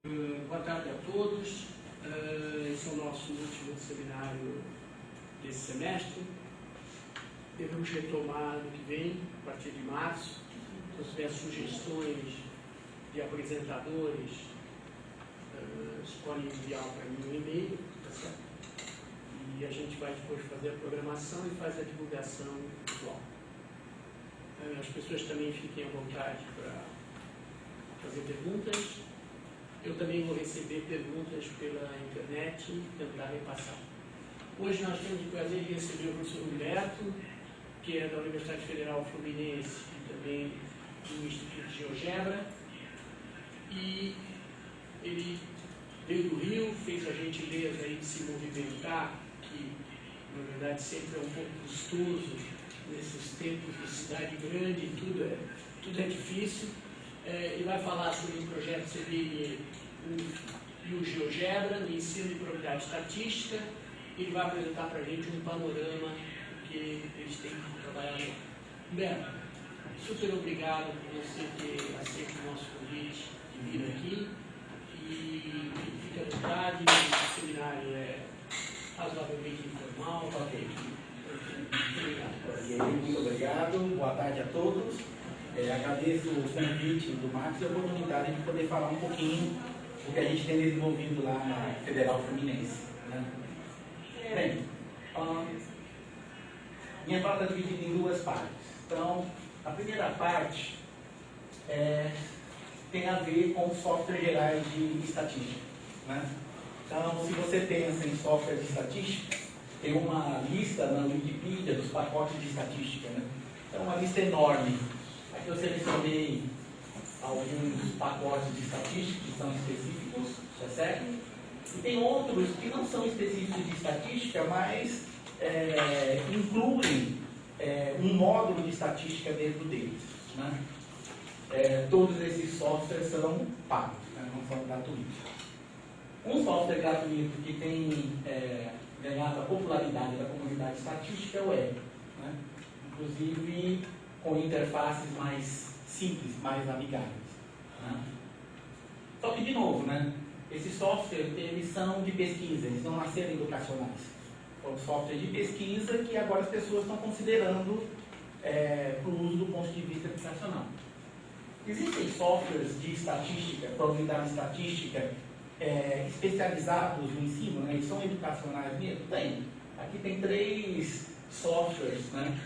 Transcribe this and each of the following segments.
Boa tarde a todos. Esse é o nosso último seminário desse semestre. Devemos retomar no que vem, a partir de março. Se tiver sugestões de apresentadores, vocês podem enviar para mim um e-mail, tá certo? E a gente vai depois fazer a programação e faz a divulgação visual. As pessoas também fiquem à vontade para fazer perguntas. Eu também vou receber perguntas pela internet e tentar repassar. Hoje nós temos o prazer de receber o professor Humberto, que é da Universidade Federal Fluminense e também do Instituto de GeoGebra. E ele veio do Rio, fez a gentileza aí de se movimentar, que na verdade sempre é um pouco custoso nesses tempos de cidade grande, tudo é difícil. Ele vai falar sobre o projeto CBN e o GeoGebra, no ensino de probabilidade estatística. Ele vai apresentar para a gente um panorama do que eles têm trabalhado. Humberto, super obrigado por você ter aceito o nosso convite de vir aqui. E fique à vontade, o seminário é razoavelmente informal. Ok. Muito obrigado, boa tarde a todos. Agradeço o convite do Marcos e a oportunidade de poder falar um pouquinho do que a gente tem desenvolvido lá na Federal Fluminense. Né? Bem, minha fala está dividida em duas partes. Então, a primeira parte tem a ver com softwares gerais de estatística. Né? Então, se você pensa em software de estatística, tem uma lista na Wikipedia dos pacotes de estatística. Né? Então, uma lista enorme. Aqui eu selecionei alguns pacotes de estatística que são específicos, tá certo? E tem outros que não são específicos de estatística, mas incluem um módulo de estatística dentro deles. Né? Todos esses softwares são pagos, né? Não são gratuitos. Um software gratuito que tem ganhado a popularidade da comunidade estatística é o R. Né? Inclusive com interfaces mais simples, mais amigáveis. Né? Só que, de novo, né? Esses softwares eles são de pesquisa, eles não nasceram educacionais. São softwares de pesquisa que agora as pessoas estão considerando para o uso do ponto de vista educacional. Existem softwares de estatística, probabilidade estatística, especializados no ensino, né? Eles são educacionais mesmo? Tem. Aqui tem 3 softwares, né?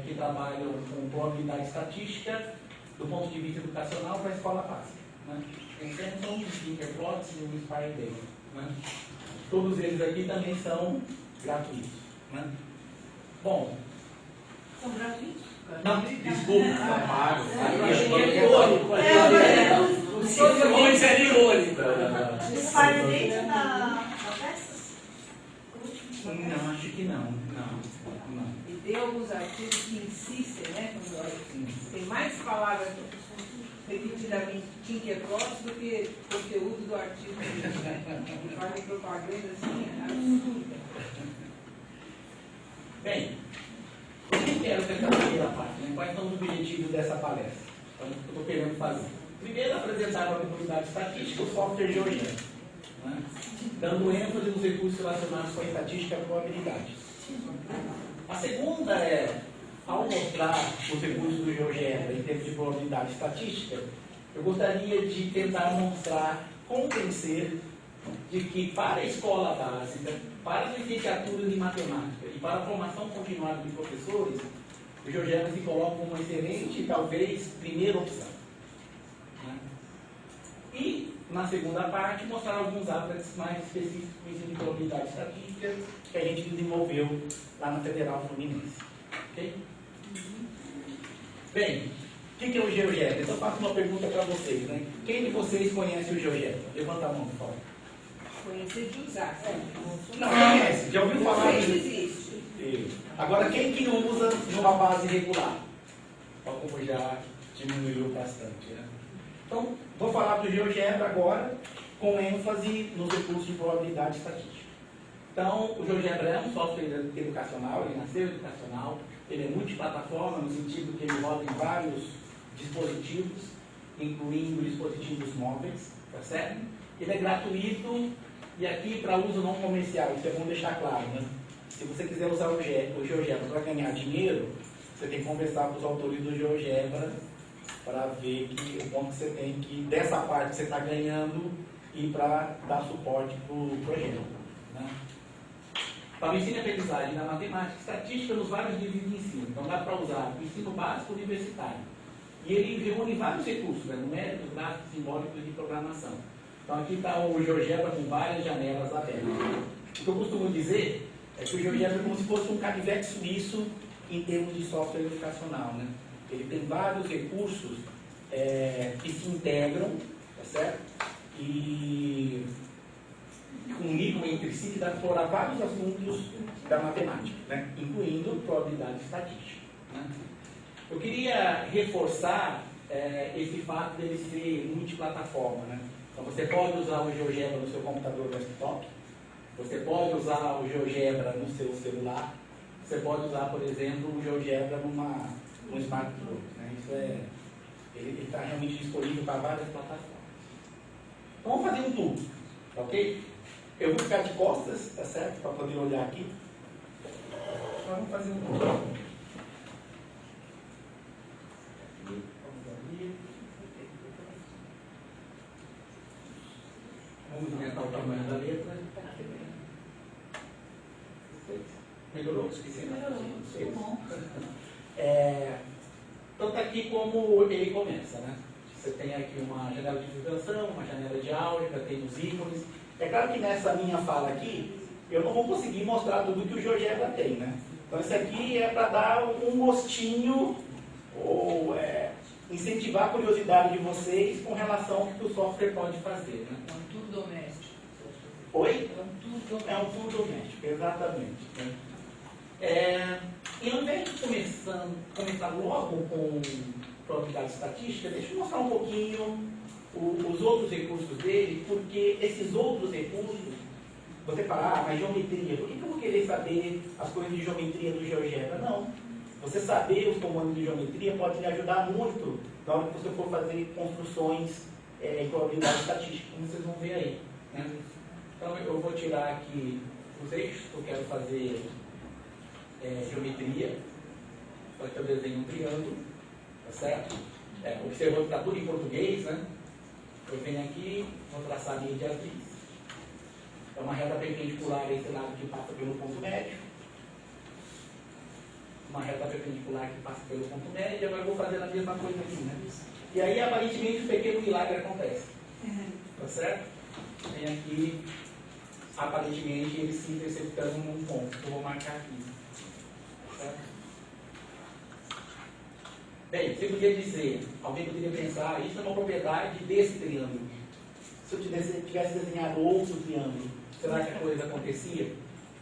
Que trabalham com probabilidade estatística do ponto de vista educacional para a escola básica. Né? O Samson, o Tinkerplot e o Inspire Data. Né? Todos eles aqui também são gratuitos. Né? Bom. São gratuitos? Não, desculpa, são pagos. Eu achei que era irônico. O Simões era irônico. Inspire Data na peças? Não, acho que não. E tem alguns artigos que insistem, né? Tem mais palavras repetidamente Tinkerplot do que conteúdo do artigo. E fazem propaganda assim, absurda. Bem, o que eu quero nessa primeira parte? Né? Quais são os objetivos dessa palestra? Então, o que eu estou querendo fazer? Primeiro, apresentar para a comunidade estatística o software GeoGebra, né? Dando ênfase nos recursos relacionados com a estatística e a probabilidade. A segunda ao mostrar os recursos do GeoGebra em termos de probabilidade estatística, eu gostaria de tentar mostrar, convencer de que para a escola básica, para as licenciaturas em matemática e para a formação continuada de professores, o GeoGebra se coloca como uma excelente e talvez primeira opção. Né? E, na segunda parte, mostrar alguns aspectos mais específicos do ensino de probabilidade estatística que a gente desenvolveu lá na Federal Fluminense. Ok? Bem, o que é o GeoGebra? Então eu faço uma pergunta para vocês. Né? Quem de vocês conhece o GeoGebra? Levanta a mão, por favor. Conhecer de usar, certo? Não conhece? Já ouviu falar Isso disso? existe. Agora, quem que usa numa base regular? Olha como já diminuiu bastante. Né? Então, vou falar do GeoGebra agora, com ênfase nos recursos de probabilidade estatística. Então, o GeoGebra é um software educacional, ele nasceu educacional, ele é multiplataforma, no sentido que ele roda em vários dispositivos, incluindo dispositivos móveis. tá certo? Ele é gratuito e aqui para uso não comercial, isso é bom deixar claro, né? Se você quiser usar o GeoGebra para ganhar dinheiro, você tem que conversar com os autores do GeoGebra para ver que o ponto que você tem que, dessa parte que você está ganhando, e para dar suporte para o projeto. Né? Para o ensino e aprendizagem da matemática e estatística nos vários níveis de ensino. Então dá para usar o ensino básico universitário. E ele reúne vários recursos, né? Numéricos, gráficos, simbólicos e de programação. Então aqui está o GeoGebra com várias janelas abertas. O que eu costumo dizer é que o GeoGebra é como se fosse um canivete suíço em termos de software educacional. Né? Ele tem vários recursos que se integram, tá certo? E comunicam entre si que dá para explorar vários assuntos da matemática, né? Incluindo probabilidade estatística. Né? Eu queria reforçar esse fato dele ser multiplataforma. Né? Então você pode usar o GeoGebra no seu computador desktop, você pode usar o GeoGebra no seu celular, você pode usar, por exemplo, o GeoGebra num smartphone. Né? Ele está realmente disponível para várias plataformas. Então vamos fazer um tour, tá ok? Eu vou ficar de costas, tá certo? Para poder olhar aqui. Então vamos fazer um tour. Vamos aumentar o tamanho da letra. Melhorou? Esqueci. Melhorou, bom. Então está aqui como ele começa, né? Você tem aqui uma janela de divulgação, uma janela de álgebra, tem os ícones. É claro que nessa minha fala aqui, eu não vou conseguir mostrar tudo que o GeoGebra tem, né? Então isso aqui é para dar um gostinho, ou incentivar a curiosidade de vocês com relação ao que o software pode fazer, né? É um tour doméstico. Oi? É um tour doméstico. É um tour doméstico, exatamente. Né? E ao invés de começar logo com probabilidade estatística, deixa eu mostrar um pouquinho os outros recursos dele, porque esses outros recursos, você fala, mas geometria, por que eu vou querer saber as coisas de geometria do GeoGebra? Não. Você saber os comandos de geometria pode lhe ajudar muito na hora que você for fazer construções em probabilidade estatística, como vocês vão ver aí. Né? Então eu vou tirar aqui os eixos que eu quero fazer geometria, para que eu desenhe um triângulo, tá certo? Observando que está tudo em português, né? Eu venho aqui, vou traçar a linha de atriz. É uma reta perpendicular a esse lado que passa pelo ponto médio. Uma reta perpendicular que passa pelo ponto médio, agora eu vou fazer a mesma coisa aqui, né? E aí, aparentemente, um pequeno milagre acontece. Tá certo? Vem aqui, aparentemente, ele se interceptando num ponto, que eu vou marcar aqui. Bem, você podia dizer, alguém poderia pensar, isso é uma propriedade desse triângulo. Se eu tivesse desenhado outro triângulo, será que a coisa acontecia?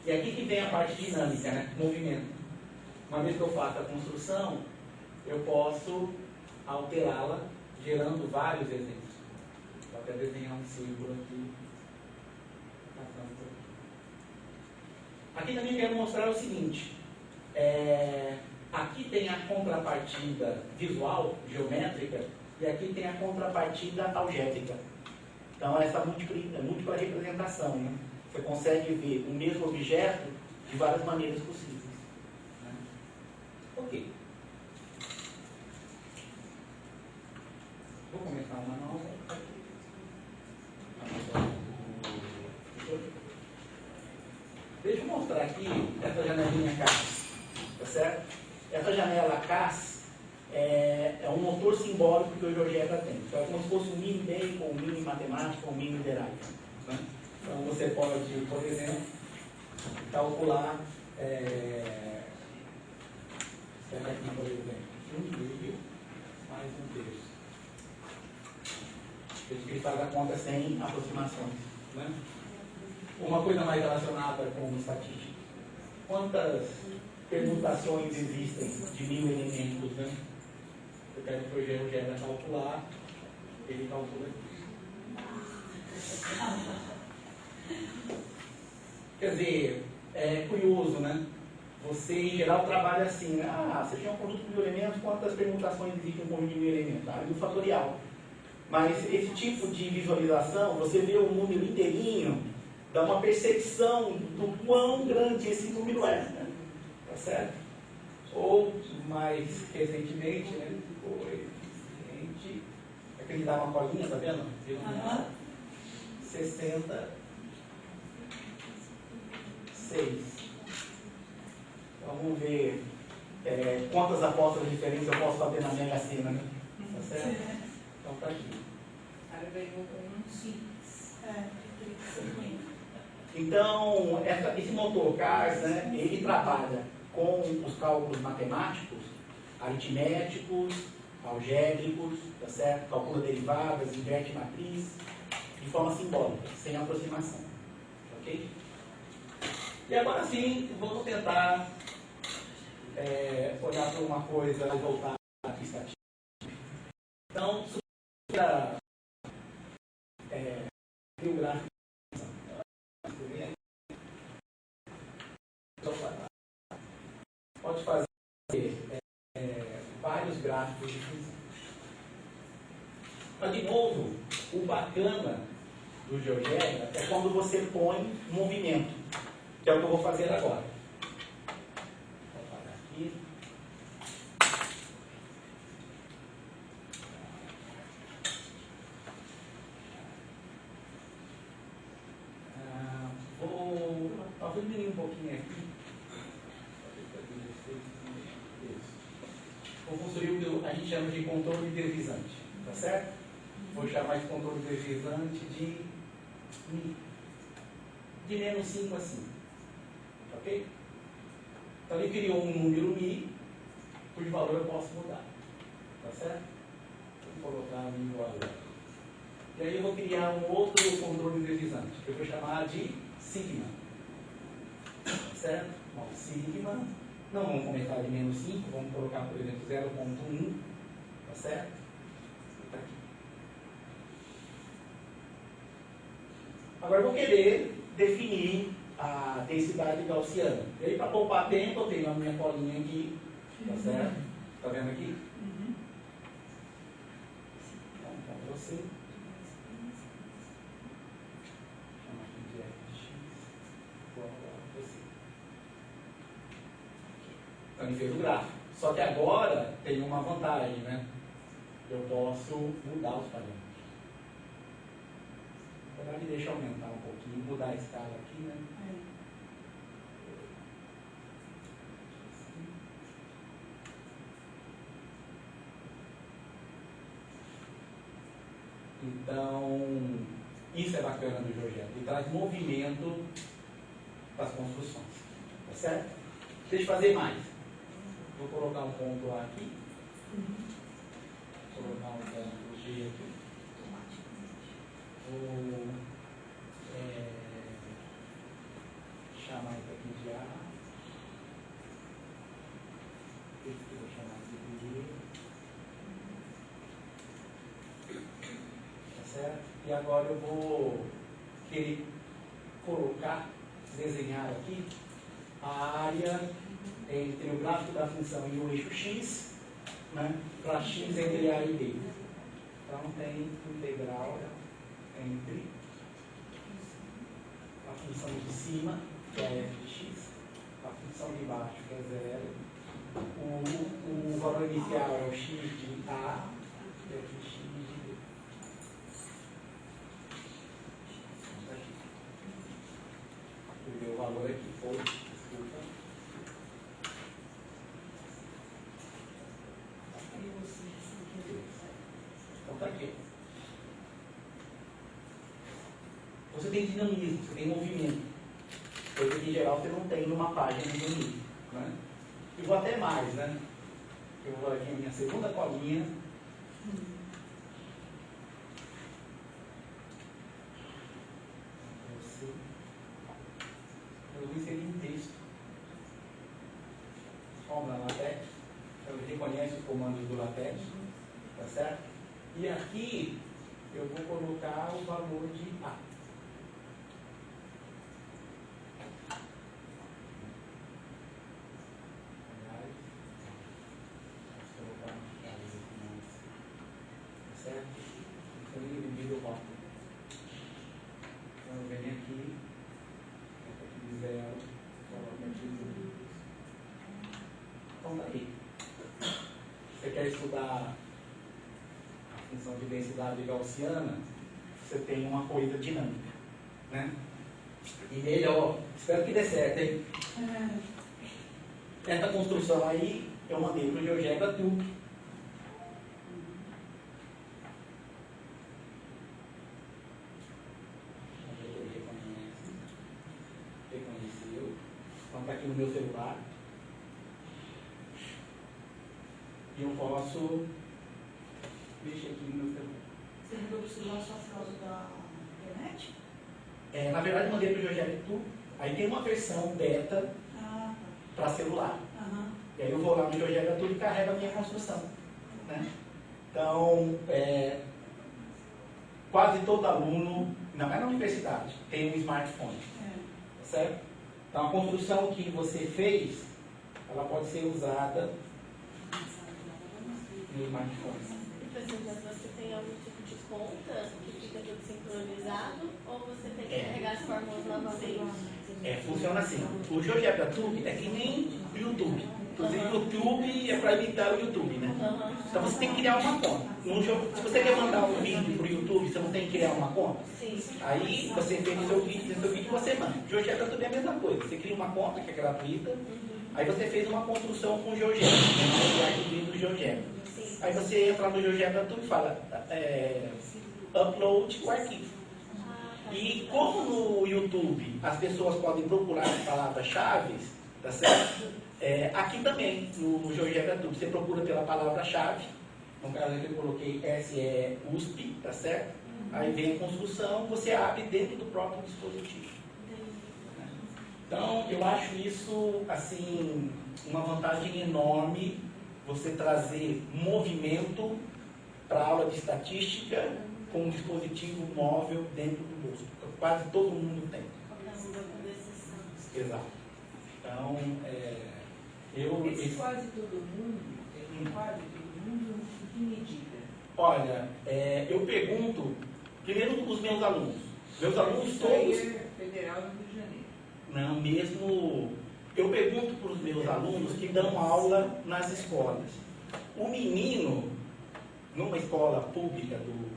E aqui que vem a parte dinâmica, né? Movimento. Uma vez que eu faço a construção, eu posso alterá-la, gerando vários exemplos. Vou até desenhar um círculo aqui. Aqui também quero mostrar o seguinte. Aqui tem a contrapartida visual, geométrica, e aqui tem a contrapartida algébrica. Então, essa múltipla representação, né? Você consegue ver o mesmo objeto de várias maneiras possíveis. Né? Ok. Vou começar uma nova. Deixa eu mostrar aqui essa janelinha CAS, tá certo? Essa janela CAS é um motor simbólico que o GeoGebra tem. Então é como se fosse um mini Bacon, um mini matemática, um mini Derive. Né? Então você pode, por exemplo, calcular aqui, por exemplo, 1/2 mais 1/3. Ele faz a conta sem aproximações. Né? Uma coisa mais relacionada com estatística. Quantas permutações existem de 1000 elementos? Né? Eu quero que o GeoGebra calcular, ele calcula isso. Quer dizer, é curioso, né? Você, em geral, trabalha assim, né? Você tinha um conjunto de 1000 elementos, quantas permutações existem em um conjunto de 1000 elementos? E o fatorial. Mas esse tipo de visualização, você vê o número inteirinho, dá uma percepção do quão grande esse número é, né? Tá certo? Ou, mais recentemente, né? Aqui ele dá uma colinha, tá vendo? 66. Então, vamos ver quantas apostas diferentes eu posso fazer na Mega Sena, né? Tá certo? Então, tá aqui. Cara, ganhou um simples. Então, esse motor CARS, né, ele trabalha com os cálculos matemáticos, aritméticos, algébricos, tá certo? Calcula derivadas, inverte matriz, de forma simbólica, sem aproximação. Ok? E agora sim, vamos tentar olhar para uma coisa e voltar à estatística. Então, o gráfico. Pode fazer vários gráficos de fusão. Mas, de novo, o bacana do GeoGebra é quando você põe movimento, que é o que eu vou fazer agora. Vou apagar aqui. Vou talvez diminuir um pouquinho aqui. Vou construir o que a gente chama de controle deslizante, tá certo? Vou chamar esse controle deslizante de Mi. De menos 5 a 5. Ok? Então ele criou um número Mi, cujo valor eu posso mudar. Tá certo? Vou colocar Mi igual a 0. E aí eu vou criar um outro controle deslizante, que eu vou chamar de Sigma. Tá certo? Bom, Sigma. Não vamos começar de menos 5, vamos colocar, por exemplo, 0,1. Tá certo? Tá aqui. Agora eu vou querer definir a densidade gaussiana. E aí, para poupar tempo, eu tenho a minha colinha aqui. Tá certo? Tá vendo aqui? Então, para você. Chama aqui de fx igual a você. Então, ele fez o gráfico. Só que agora tem uma vantagem, né? Eu posso mudar os parâmetros. Na verdade, deixa eu aumentar um pouquinho, mudar a escala aqui, né? Então, isso é bacana do GeoGebra. Ele traz movimento para as construções. Tá certo? Deixa eu fazer mais. Vou colocar um ponto A aqui. Vou colocar um ponto G aqui. Vou chamar isso aqui de A. Esse aqui eu vou chamar de B. Tá certo? E agora eu vou querer colocar, desenhar aqui a área entre o gráfico da função e o eixo x, né, para x entre A e B. Então tem integral entre a função de cima, que é f de x, a função de baixo, que é 0, o valor inicial é o x de A, e f de x de B. O meu valor aqui foi, desculpa. Então tá aqui. Você tem dinamismo, você tem movimento. Coisa que em geral você não tem numa página de dinamismo. Né? E vou até mais, né? Eu vou aqui a minha segunda colinha. Eu vou inserir um texto. Fórmula LaTeX. Então ele reconhece os comandos do LaTeX. Tá certo? E aqui eu vou colocar o valor de A. Vou colocar uma chave aqui mais. Tá certo? quer estudar a função de densidade gaussiana, você tem uma coisa dinâmica, né? E ele, ó, espero que dê certo, hein? Essa construção aí, eu mandei para o GeoGebra Tube. Reconheceu. Então está aqui no meu celular. E eu posso mexer aqui no meu celular. Você mandou para o celular só por causa da internet? Na verdade, eu mandei para o GeoGebra Tube. Aí tem uma versão beta para celular. E aí eu vou lá no GeoGebra Tube e carrego a minha construção, né? Então, quase todo aluno, ainda mais na universidade, tem um smartphone, certo? Então, a construção que você fez, ela pode ser usada no smartphone. Por exemplo, você tem algum tipo de conta que fica tudo sincronizado ou você tem que carregar as fórmulas novamente? Funciona assim. O GeoGebra Tube é que nem o YouTube. Inclusive o YouTube é para imitar o YouTube, né? Então você tem que criar uma conta. Se você quer mandar um vídeo para o YouTube, você não tem que criar uma conta? Sim. Aí você fez o seu vídeo, você manda. O GeoGebra Tube é a mesma coisa. Você cria uma conta que é gratuita, aí você fez uma construção com o GeoGebra, o arquivo do GeoGebra. Aí você entra no GeoGebra Tube e fala upload o arquivo. E como no YouTube as pessoas podem procurar as palavras-chave, tá certo? Aqui também, no GeoGebra Tube, você procura pela palavra-chave. No caso aqui eu coloquei SE-USP, tá certo? Aí vem a construção, você abre dentro do próprio dispositivo. Então, eu acho isso, assim, uma vantagem enorme, você trazer movimento para a aula de estatística com um dispositivo móvel dentro do bolso. Quase todo mundo tem. Exato. Então, Esse quase todo mundo, tem quase todo mundo, em que medida? Olha, eu pergunto, primeiro os meus alunos. Meus alunos todos... Federal do Rio de Janeiro. Não, mesmo... Eu pergunto para os meus alunos que dão aula nas escolas. O menino, numa escola pública do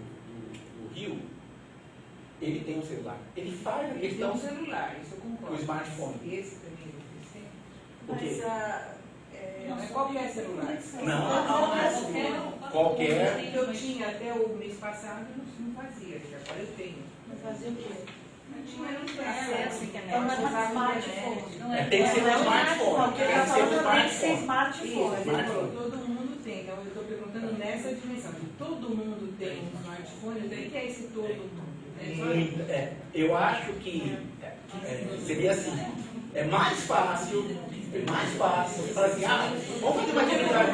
Rio, ele tem um celular. Ele faz a Ele tem questão... um celular, isso eu concordo. O smartphone. Esse também eu sei. O quê? Não é qualquer celular. Não. Qualquer... Eu tinha até o mês passado, não fazia, agora eu tenho. Mas fazia o quê? Não tinha Acesso, internet. não é smartphone. Tem que ser um smartphone. Tem que ser um Tem que ser smartphone. smartphone. Todo mundo tem, então eu estou perguntando nessa dimensão. Todo mundo tem um smartphone, o que é esse todo mundo? Eu acho que seria assim, é mais fácil, você fala assim, vamos fazer uma atividade.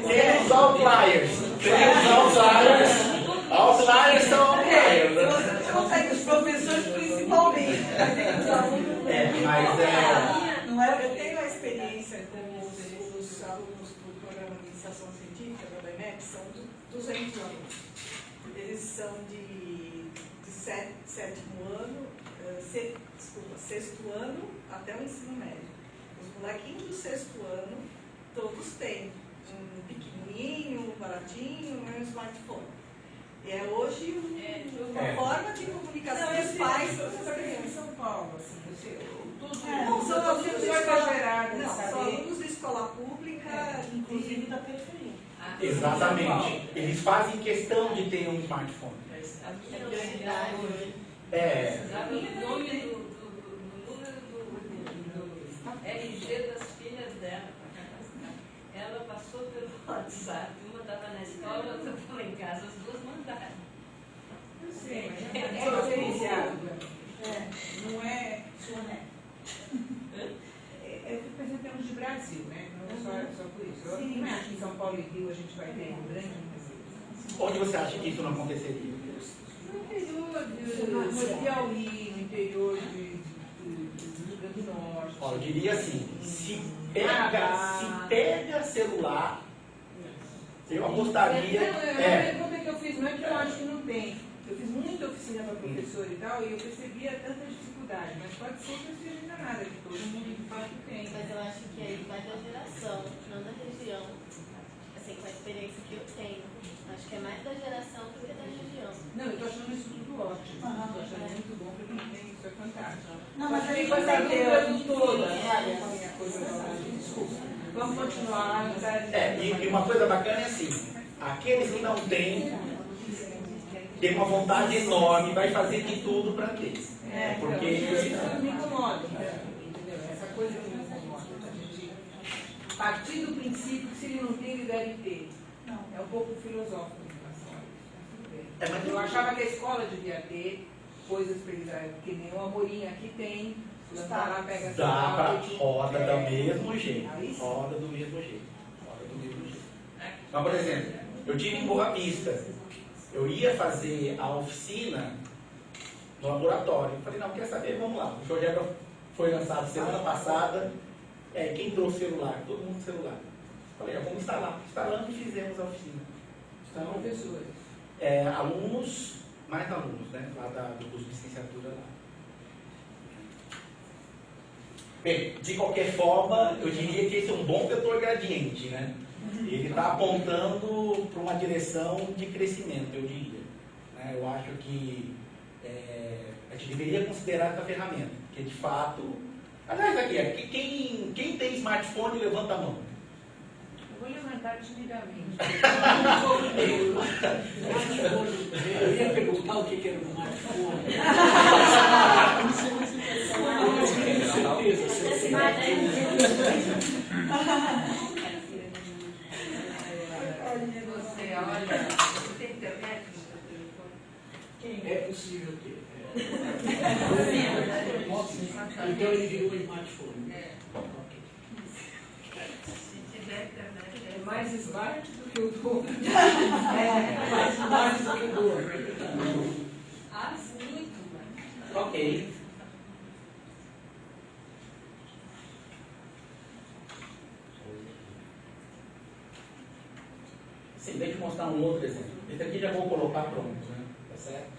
Tem os outliers. Outliers são outliers. Você consegue os professores principalmente. Não é? Eu tenho a experiência com os alunos do programa de iniciação científica da IMEC, são 200 alunos. Eles são de sexto ano até o ensino médio. Os molequinhos do sexto ano, todos têm um pequenininho, um baratinho, um smartphone. E é hoje uma forma de comunicação dos pais com as crianças. Em São Paulo, assim, São alunos de de escola pública, inclusive da periferia. Exatamente. Eles fazem questão de ter um smartphone. O nome do RG das filhas dela, ela passou pelo WhatsApp, uma estava na escola, outra estava em casa, as duas mandaram. Eu sei, mas é diferenciado. Não é. Eu fico pensando em termos de Brasil, né? Não é só por isso. Eu não acho que em São Paulo e Rio a gente vai ter um grande Brasil. Onde você acha que isso não aconteceria? No Piauí, no interior do Rio Grande do Norte. Olha, eu diria assim, se pega celular, eu apostaria... A pergunta que eu fiz não é que eu acho que não tem. Eu fiz muita oficina para professor e tal, e eu percebia tanta dificuldade, mas pode ser que eu esteja enganada, que todo mundo de fato tem. Mas eu acho que aí vai da geração, não da região. Assim, com a experiência que eu tenho. Acho que é mais da geração do que da região. Não, eu estou achando isso tudo ótimo. Estou achando muito bom, porque isso é fantástico. Não, mas aí com essa vai ter dúvida toda, sim, sabe? A minha coisa da desculpa. Vamos continuar. E uma coisa bacana é assim, aqueles que não têm, tem uma vontade enorme, vai fazer de tudo para ter. Porque Isso me incomoda, entendeu? Essa coisa que me incomoda. A gente partir do princípio que se ele não tem, ele deve ter. É um pouco filosófico em relação a isso. Mas eu achava que a escola devia ter coisas para eles, porque nem o Amorim aqui tem. Lá, pega dá para tablet, roda do mesmo jeito. Aí sim. Roda do mesmo jeito. Mas, por exemplo, eu tive em Boa Vista. Eu ia fazer a oficina no laboratório. Eu falei, não, quer saber? Vamos lá. O GeoGebra foi lançado semana passada. Quem trouxe celular? Todo mundo com celular. Eu falei, vamos instalar. Instalamos e fizemos a oficina. Então, professores. Alunos, mais alunos, né? Lá do curso de licenciatura lá. Bem, de qualquer forma, eu diria que esse é um bom vetor gradiente, né? Ele está apontando para uma direção de crescimento, eu diria. Eu acho que a gente deveria considerar essa ferramenta, porque de fato... Aliás, aqui, quem tem smartphone, levanta a mão. Eu vou levantar timidamente. Eu ia perguntar o que era o smartphone. Com certeza. Você olha, você tem internet no seu telefone? É possível ter. Então ele virou um smartphone. Ok. Se tiver internet, É mais smart do que o do. Mais smart do que o do outro. muito mais. Ok. Sim, deixa eu mostrar um outro exemplo. Esse aqui já vou colocar pronto, né? Tá certo?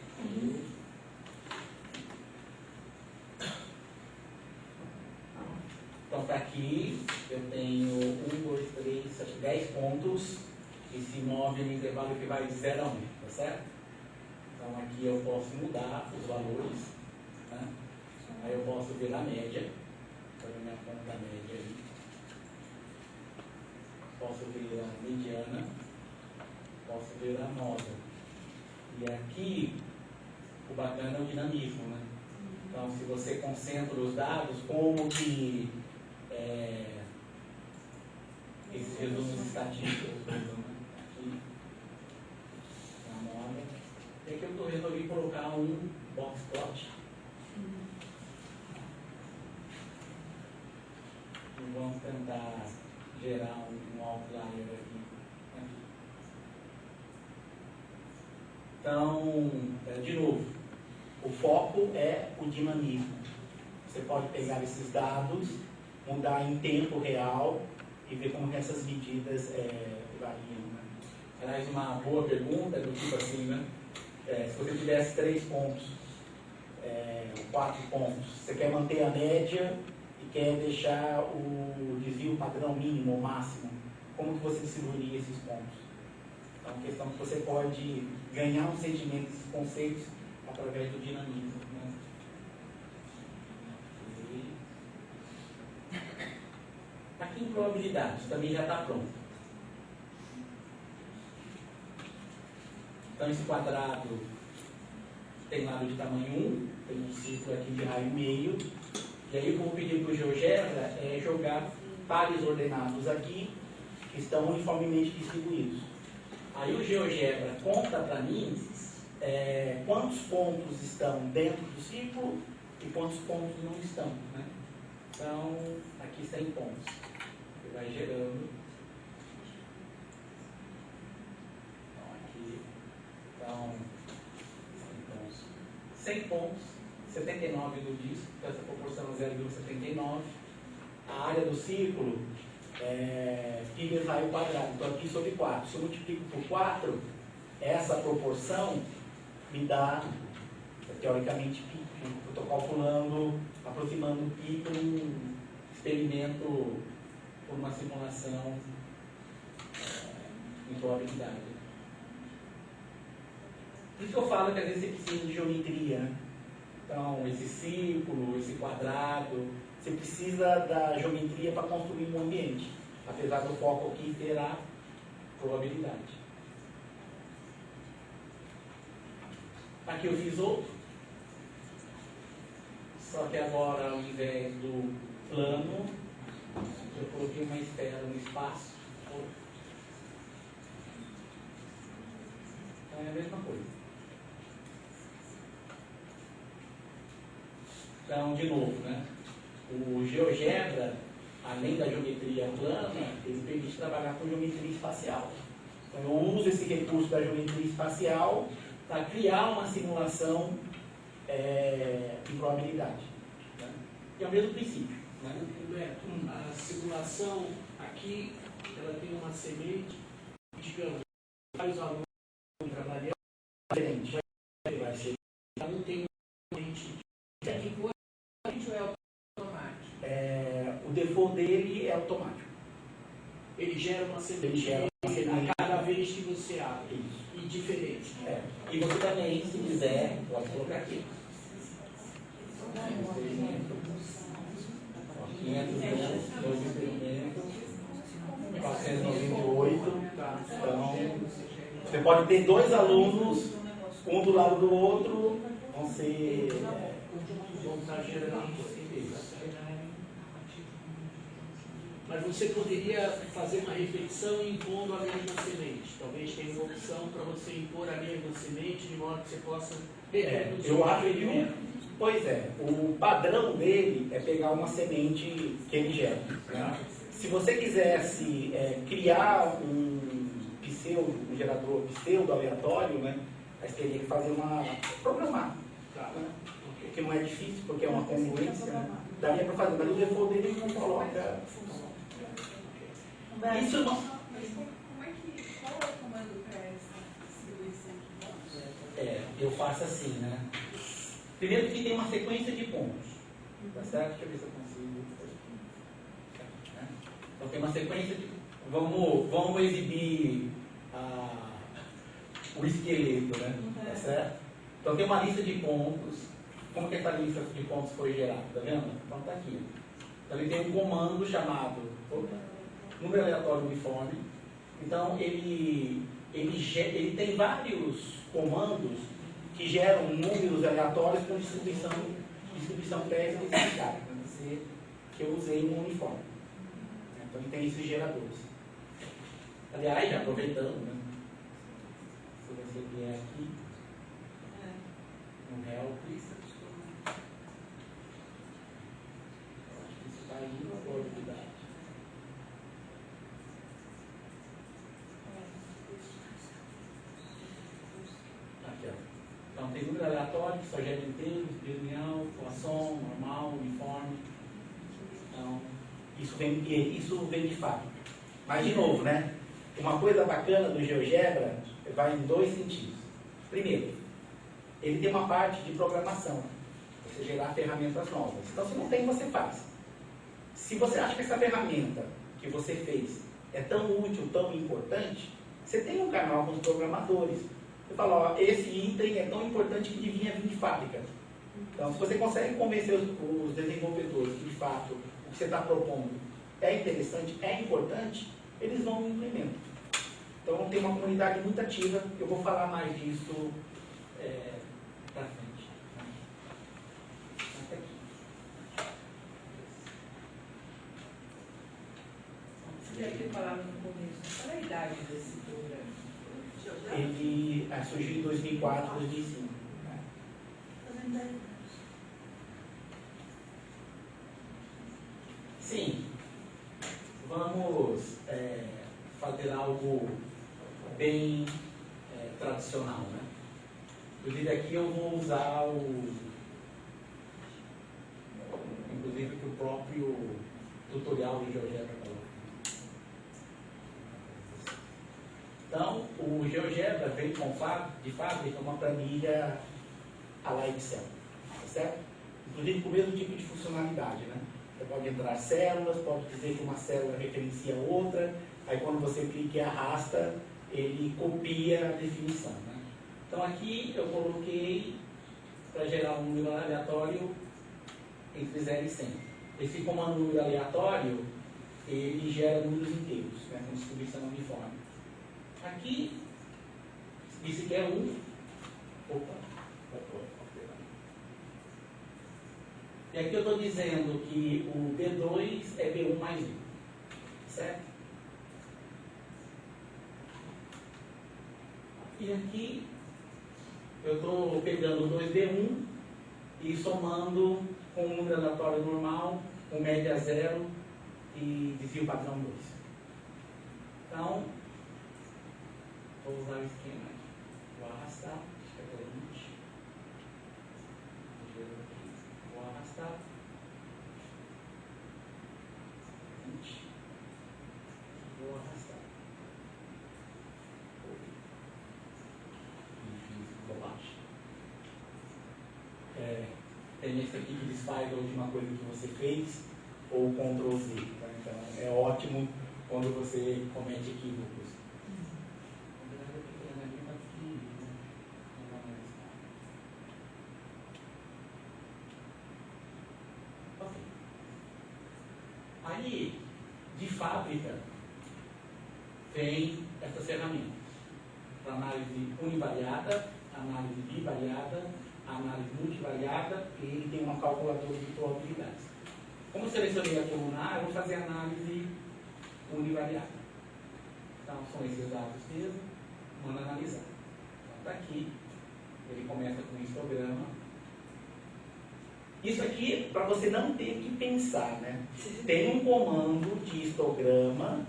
Então, para aqui, eu tenho 1, 2, 3, 10 pontos que se movem no intervalo que vai de 0 a 1, tá certo? Então, aqui eu posso mudar os valores, né? Aí eu posso ver a média, vou ver minha conta média aí. Posso ver a mediana, posso ver a moda. E aqui, o bacana é o dinamismo, né? Então, se você concentra os dados, como que esses resumos estatísticos, aqui, na moda. E aqui eu resolvi colocar um box plot. E vamos tentar gerar um outlier aqui. Então, de novo, o foco é o dinamismo. Você pode pegar esses dados, mudar em tempo real e ver como essas medidas variam. Né? Aliás, uma boa pergunta do tipo assim, né? Se você tivesse 3 pontos, 4 pontos, você quer manter a média e quer deixar o desvio padrão mínimo ou máximo, como que você distribuiria esses pontos? É uma questão que você pode ganhar um sentimento desses conceitos através do dinamismo. Né? Aqui em probabilidades também já está pronto. Então esse quadrado tem lado de tamanho 1, tem um círculo aqui de raio meio, e aí eu vou pedir para o GeoGebra jogar pares ordenados aqui, que estão uniformemente distribuídos. Aí o GeoGebra conta para mim quantos pontos estão dentro do círculo e quantos pontos não estão. Né? Então, aqui 100 pontos. Ele vai gerando. Então, aqui. Então, 100 pontos, 79 do disco, então essa proporção é 0,79. A área do círculo pi vezes raio quadrado, então aqui sobre 4. Se eu multiplico por 4, essa proporção me dá, teoricamente, π. Eu estou calculando, aproximando π por um experimento, por uma simulação em probabilidade. Por isso que eu falo que às vezes você precisa de geometria, né? Então, esse círculo, esse quadrado, você precisa da geometria para construir um ambiente, apesar do foco aqui ter a probabilidade. Aqui eu fiz outro, só que agora, ao invés do plano, eu coloquei uma esfera no espaço. Então é a mesma coisa. Então, de novo, né? O GeoGebra, além da geometria plana, ele permite trabalhar com geometria espacial. Então, eu uso esse recurso da geometria espacial para criar uma simulação de probabilidade. Né? E é o mesmo princípio. Né? Humberto, a simulação aqui, ela tem uma semente, digamos, vários alunos trabalhando Diferente. vai ser, não tem uma semente. É default ou é automático? O default dele é automático. Ele gera uma semente, Ele gera uma semente. a cada vez que você abre. Isso. E diferente. E você também, se quiser, pode colocar aqui. 500 dois experimentos, 498. Então, você pode ter dois alunos, um do lado do outro, vão ser. Vão estar gerando. Mas você poderia fazer uma reflexão impondo a mesma semente. Talvez tenha uma opção para você impor a mesma semente de modo que você possa reproduzir. Eu acho que pois é, o padrão dele é pegar uma semente que ele gera. Né? Se você quisesse criar um gerador pseudo aleatório, né? Aí você teria que fazer programar. Né? O que não é difícil, porque é uma congruência, né? Daria para fazer, mas o default dele não coloca. Isso não. Qual é o comando para essa distribuição de pontos? Eu faço assim, né? Primeiro que tem uma sequência de pontos. Tá certo? Deixa eu ver se eu consigo. Então tem uma sequência de. Vamos exibir o esqueleto, né? Tá certo? Então tem uma lista de pontos. Como que essa lista de pontos foi gerada? Tá vendo? Então tá aqui. Então ele tem um comando chamado número aleatório uniforme. Então ele tem vários comandos que geram números aleatórios com distribuição pré-especificada, que eu usei no uniforme. Então ele tem esses geradores. Aliás, já aproveitando, né? Se você vier aqui no help, isso está aí na probabilidade. Aqui, ó. Então tem número aleatório que só gera inteiros, lineal, Poisson, normal, uniforme. Então, isso vem de fato. Mas de novo, né? Uma coisa bacana do GeoGebra vai em dois sentidos. Primeiro, ele tem uma parte de programação. Você gerar ferramentas novas. Então, se não tem, você faz. Se você acha que essa ferramenta que você fez é tão útil, tão importante, você tem um canal com os programadores. Você fala, ó, esse item é tão importante que devia vir de fábrica. Então, se você consegue convencer os desenvolvedores que, de fato, o que você está propondo é interessante, é importante, eles vão e implementam. Então, tem uma comunidade muito ativa. Eu vou falar mais disso para frente. Até aqui. Você já tinha falado no começo, qual é a idade desse programa? Ele surgiu em 2004, 2005. Sim. Vamos fazer algo bem tradicional, né? Inclusive aqui eu vou usar inclusive que o próprio tutorial do GeoGebra coloca. Então, o GeoGebra vem de fábrica uma planilha a la Excel, tá certo? Inclusive com o mesmo tipo de funcionalidade, né? Você pode entrar células, pode dizer que uma célula referencia outra, aí quando você clica e arrasta, ele copia a definição, né? Então aqui eu coloquei para gerar um número aleatório entre 0 e 100. Esse comando número aleatório, ele gera números inteiros, né, com distribuição uniforme. Aqui, isso aqui é 1. E aqui eu estou dizendo que o B2 é B1 mais 1. Certo? E aqui eu estou pegando o 2B1 e somando com um número aleatório normal, com média 0 e desvio padrão 2. Então, vou usar o esquema aqui. Vou arrastar, fica até 20. Vou arrastar. 20. Vou arrastar. Tem esse aqui que desfaz a última coisa que você fez, ou Ctrl Z. Tá? Então é ótimo quando você comete equívocos. Okay. Aí, de fábrica, tem essas ferramentas para análise univariada, análise bivariada, análise multivariada, e ele tem uma calculadora de probabilidades. Como eu selecionei a coluna A, eu vou fazer análise univariada. Então, são esses dados mesmo, vamos analisar. Então, está aqui, ele começa com um histograma. Isso aqui, para você não ter que pensar, né? Tem um comando de histograma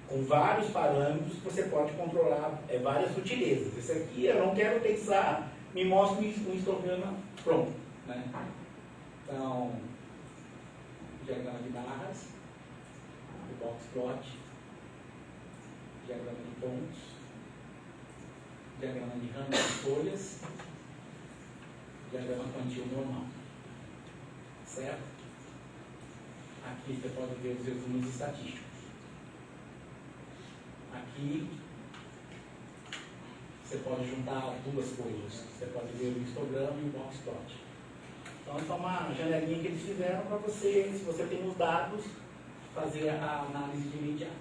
com vários parâmetros que você pode controlar várias sutilezas. Esse aqui eu não quero pensar, me mostra um histograma pronto, né? Então, diagrama de barras, o box plot, diagrama de pontos, diagrama de ramo de folhas, diagrama quantio normal. Certo? Aqui você pode ver os resumos estatísticos. Aqui você pode juntar duas coisas. Você pode ver o histograma e o box plot. Então, essa é uma janelinha que eles fizeram para você, se você tem os dados, fazer a análise de imediato.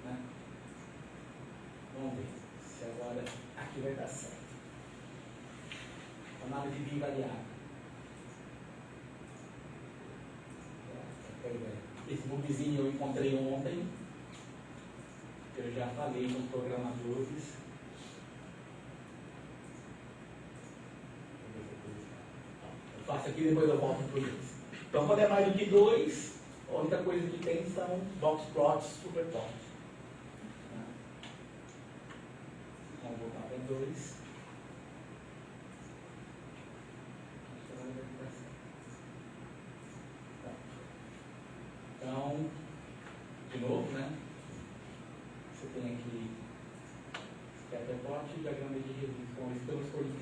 Né? Vamos ver se agora aqui vai dar certo. Análise bivariada. Esse bugzinho eu encontrei ontem. Eu já falei com os programadores. Eu faço aqui e depois eu volto para o 2. Então, quando é mais do que 2, a única coisa que tem são box plots superplots. Vamos voltar para 2. Então, de novo, né? Você tem aqui scatterplot e diagrama de resíduos. Bom, isso eu não escolhi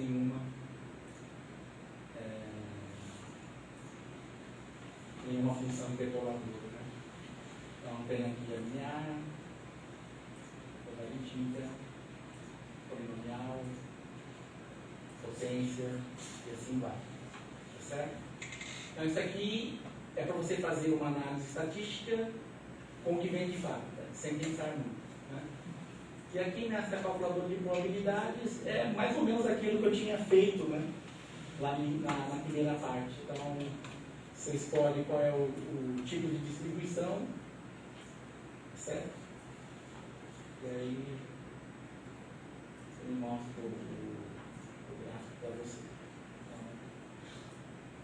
nenhuma função interpoladora, né? Então, tem aqui a linear, logarítmica, polinomial, potência e assim vai. Tá certo? Então, isso aqui é para você fazer uma análise estatística com o que vem de fábrica, sem pensar muito. Né? E aqui nessa calculadora de probabilidades é mais ou menos aquilo que eu tinha feito, né? Lá na primeira parte. Então, você escolhe qual é o tipo de distribuição, certo? E aí, ele mostra o gráfico para você. Então,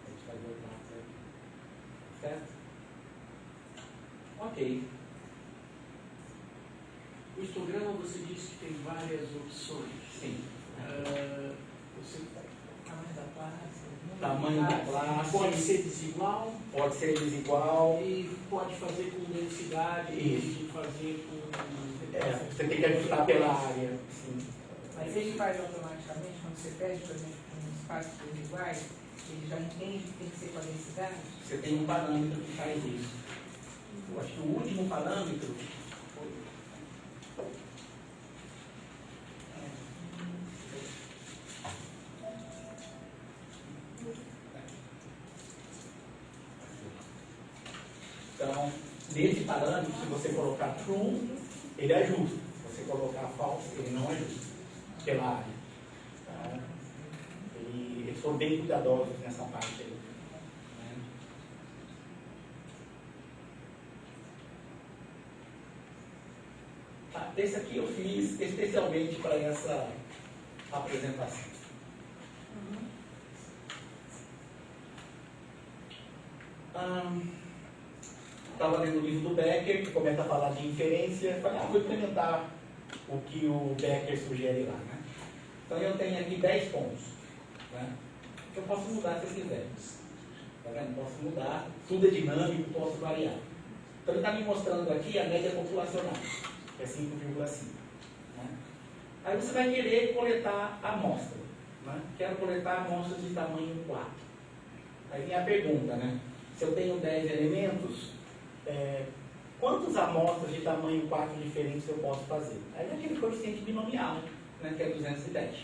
a gente vai voltar para aqui. Certo? Ok. O histograma você disse que tem várias opções. Sim. Você Tamanho da classe. pode ser desigual. Pode ser desigual. E pode fazer com densidade. Isso. E fazer com. Você tem que ajustar pela área. Sim. Mas ele faz automaticamente, quando você pede, por exemplo, um espaço iguais, ele já entende que tem que ser com a densidade? Você tem um parâmetro que faz isso. Eu acho que o último parâmetro então, nesse parâmetro, se você colocar true, ele é justo. Se você colocar false, ele não é justo. Pela área. Então, eles foram bem cuidadosos nessa parte aí. Esse aqui eu fiz especialmente para essa apresentação. Estava lendo o livro do Becker, que começa a falar de inferência. Falei, vou implementar o que o Becker sugere lá. Né? Então eu tenho aqui 10 pontos. Né? Eu posso mudar se eu quiser. Tá vendo? Posso mudar, tudo é dinâmico, posso variar. Então ele está me mostrando aqui a média populacional. É 5,5. Né? Aí você vai querer coletar a amostra. Né? Quero coletar amostras de tamanho 4. Aí vem a pergunta, né? Se eu tenho 10 elementos, quantas amostras de tamanho 4 diferentes eu posso fazer? Aí é aquele coeficiente binomial, né? Que é 210.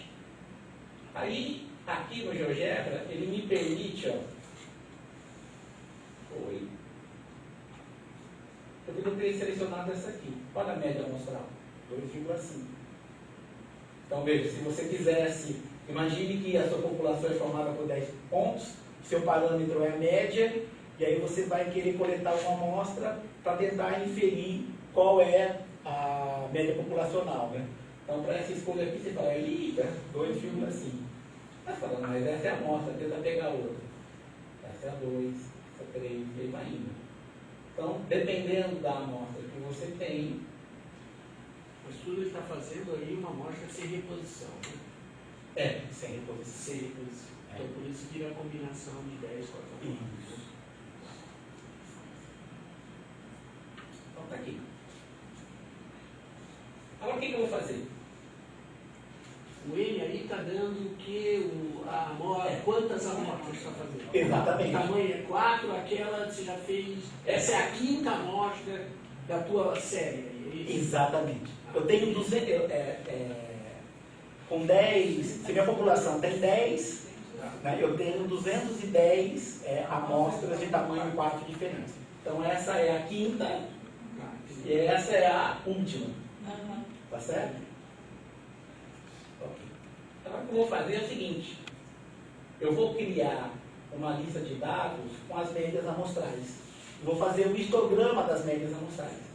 Aí, aqui no GeoGebra, ele me permite, ó. Eu poderia ter selecionado essa aqui. Olha a média amostral, 2,5. Então veja, se você quisesse, imagine que a sua população é formada por 10 pontos, seu parâmetro é a média, e aí você vai querer coletar uma amostra para tentar inferir qual é a média populacional. Né? Então para essa escolha aqui você fala, 2,5. Mas fala, mas essa é a amostra, tenta pegar outra. Essa é a 2, essa é a 3, e aí vai indo. Então, dependendo da amostra que você tem... Mas tudo ele está fazendo aí uma amostra sem reposição, né? Sem reposição. Sem reposição. Então, por isso vira a combinação de 10 com a Isso. Então, está aqui. Agora, o que eu vou fazer? O N aí está dando o que? A amostra, quantas amostras está fazendo? Exatamente. O tamanho é 4, aquela você já fez. Essa é a quinta amostra da tua série. É isso? Exatamente. Eu tenho 200. Com 10, se minha população tem 10, né, eu tenho 210 amostras de tamanho 4 diferentes. Então, essa é a quinta e essa é a última. Tá certo? Então, o que eu vou fazer é o seguinte: eu vou criar uma lista de dados com as médias amostrais. Eu vou fazer um histograma das médias amostrais.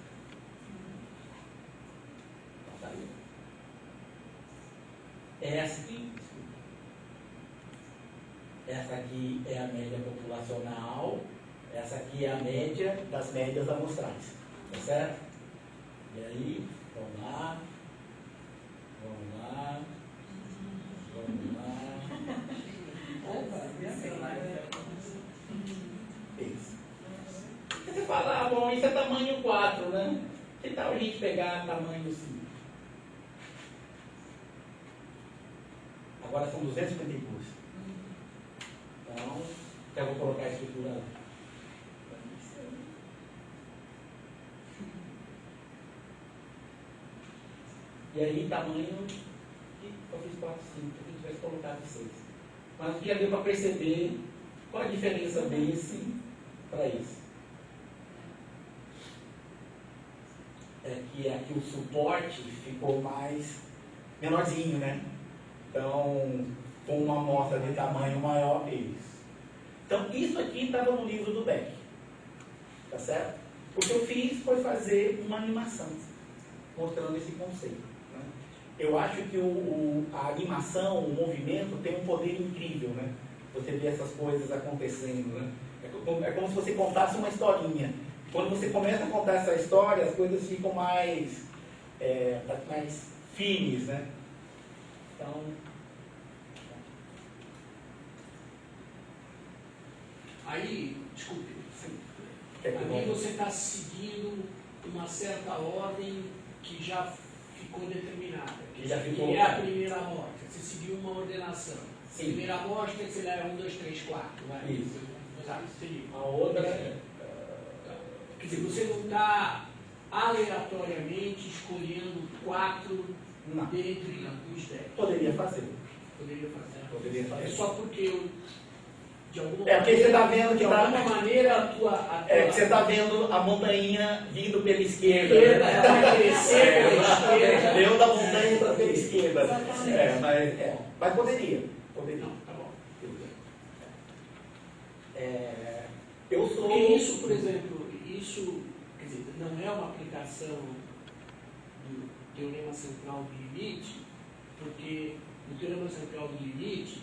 Essa aqui é a média populacional, essa aqui é a média das médias amostrais. Tá certo? E aí, vamos lá. Isso. Você fala, bom, isso é tamanho 4, né? Que tal a gente pegar tamanho 5? Agora são 252. Então, eu vou colocar a estrutura lá. E aí, tamanho, eu fiz 4, 5, eu tivesse colocado 6. Mas já deu para perceber qual a diferença desse para esse. É que aqui o suporte ficou mais menorzinho, né? Então, com uma amostra de tamanho maior, isso. Então, isso aqui estava no livro do Beck. Tá certo? O que eu fiz foi fazer uma animação, mostrando esse conceito. Né? Eu acho que a animação, o movimento, tem um poder incrível, né? Você vê essas coisas acontecendo, né? É como se você contasse uma historinha. Quando você começa a contar essa história, as coisas ficam mais firmes, né? Então... Aí, desculpe, Quer que eu aí volte? você está seguindo uma certa ordem que já ficou determinada. Que já ficou. Que é a primeira amostra. Você seguiu uma ordenação. Sim. Primeira amostra, sei lá, é 1, 2, 3, 4. Vai. Isso. Tá, seria. A outra é. Quer dizer, você não está aleatoriamente escolhendo 4 Não. dentre os 10. Poderia fazer. Poderia fazer. Poderia fazer. É só porque eu, de alguma É porque você está vendo que de alguma maneira a tua É que você está vendo a montanha vindo pela esquerda. esquerda vai crescer pela esquerda. Deu da montanha para pela esquerda. Exatamente. Mas poderia. Poderia. Não, tá bom. Eu sou. Porque isso, por exemplo, isso, quer dizer, não é uma aplicação do teorema central do limite, porque no teorema central do limite,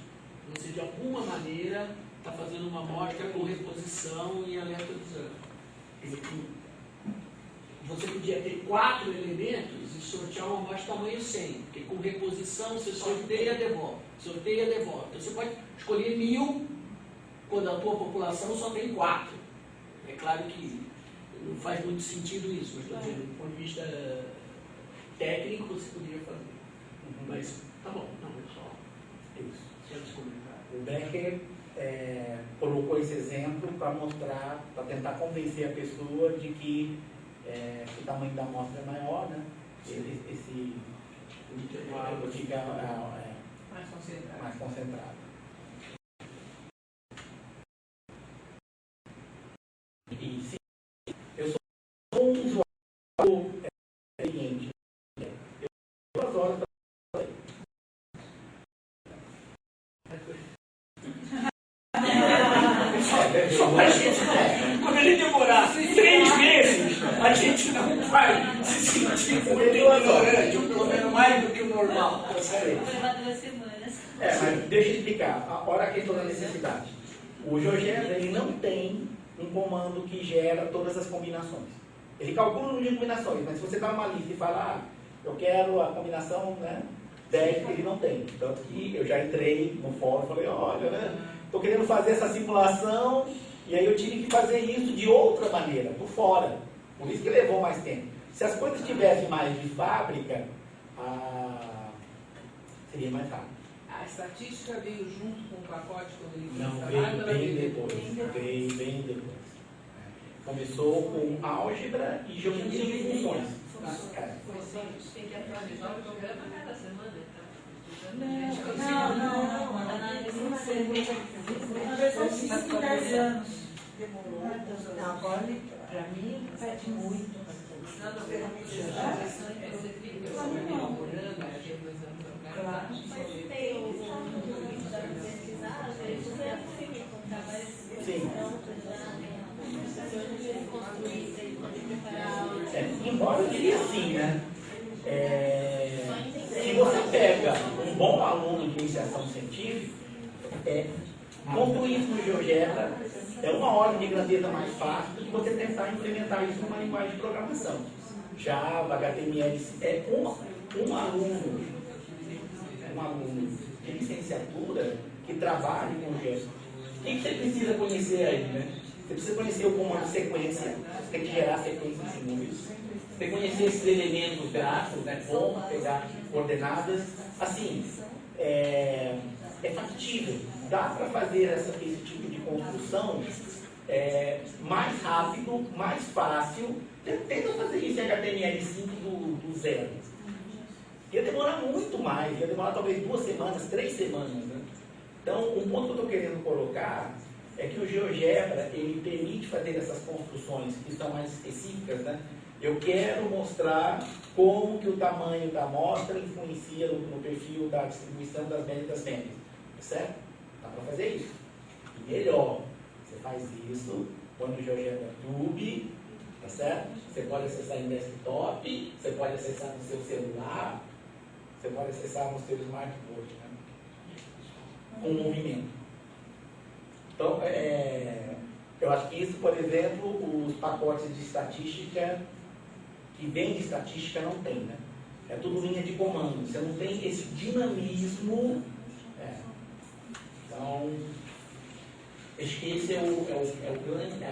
você de alguma maneira está fazendo uma amostra com reposição e aleatorizando. Quer dizer, você podia ter 4 elementos e sortear uma amostra tamanho 100, porque com reposição você sorteia e devolve. Sorteia e devolve. Então você pode escolher 1000 quando a tua população só tem 4. É claro que não faz muito sentido isso, mas estou dizendo, do ponto de vista técnico você poderia fazer. Mas tá bom, não, é só Isso. esse comentário. O Becker colocou esse exemplo para mostrar, para tentar convencer a pessoa de que o tamanho da amostra é maior, né? Esse intervalo fica mais concentrado. E se eu sou um usuário cliente, eu tenho 2 horas para fazer. Só pra gente, quando a gente demorar 3 meses, a gente não vai se sentir muito ignorante, ou pelo menos mais do que o normal. Tá certo? Vou levar 2 semanas. Mas deixa eu explicar. Olha a questão da necessidade. O GeoGebra, ele não tem um comando que gera todas as combinações. Ele calcula o número de combinações, mas se você dá uma lista e fala, eu quero a combinação, né, 10, ele não tem. Tanto que eu já entrei no fórum e falei, olha, né, estou querendo fazer essa simulação, e aí eu tive que fazer isso de outra maneira, por fora. Por isso que levou mais tempo. Se as coisas tivessem mais de fábrica, seria mais rápido. A estatística veio junto com o pacote quando ele foi Não, instalado? veio bem depois. Começou com álgebra e geometria de funções. Tem que atualizar o programa cada semana, então. Não. A versão 5 em 10 anos. Demorou. Não, agora, para mim, pede muito. Claro. Mas tem o limite da pesquisar, às vezes é possível encontrar mais prontas já, se hoje eles construíssem e poder preparar. Embora eu diria assim, né? Se você pega um bom aluno de iniciação científica, concluir isso no GeoGebra é uma ordem de grandeza mais fácil do que você tentar implementar isso numa linguagem de programação. Java, HTML, um aluno de licenciatura que trabalhe com GeoGebra. O que você precisa conhecer aí, né? Você precisa conhecer o comando sequência, você tem que gerar sequências de números. Você tem que conhecer esses elementos gráficos, né? Ponto, pegar coordenadas. Assim, é factível. Dá para fazer esse tipo de construção mais rápido, mais fácil. Tenta fazer isso em HTML5 do zero. Ia demorar muito mais, ia demorar talvez 2 semanas, 3 semanas. Né? Então, um ponto que eu estou querendo colocar é que o GeoGebra, ele permite fazer essas construções que são mais específicas, né? Eu quero mostrar como que o tamanho da amostra influencia no perfil da distribuição das médias e das médias. Certo? Dá para fazer isso. E melhor, você faz isso, põe no GeoGebra Tube, tá certo? Você pode acessar em desktop, você pode acessar no seu celular, você pode acessar no seu smartphone, né? Com movimento. Então, eu acho que isso, por exemplo, os pacotes de estatística que vem de estatística não tem, né? É tudo linha de comando, você não tem esse dinamismo. Então, acho que esse é a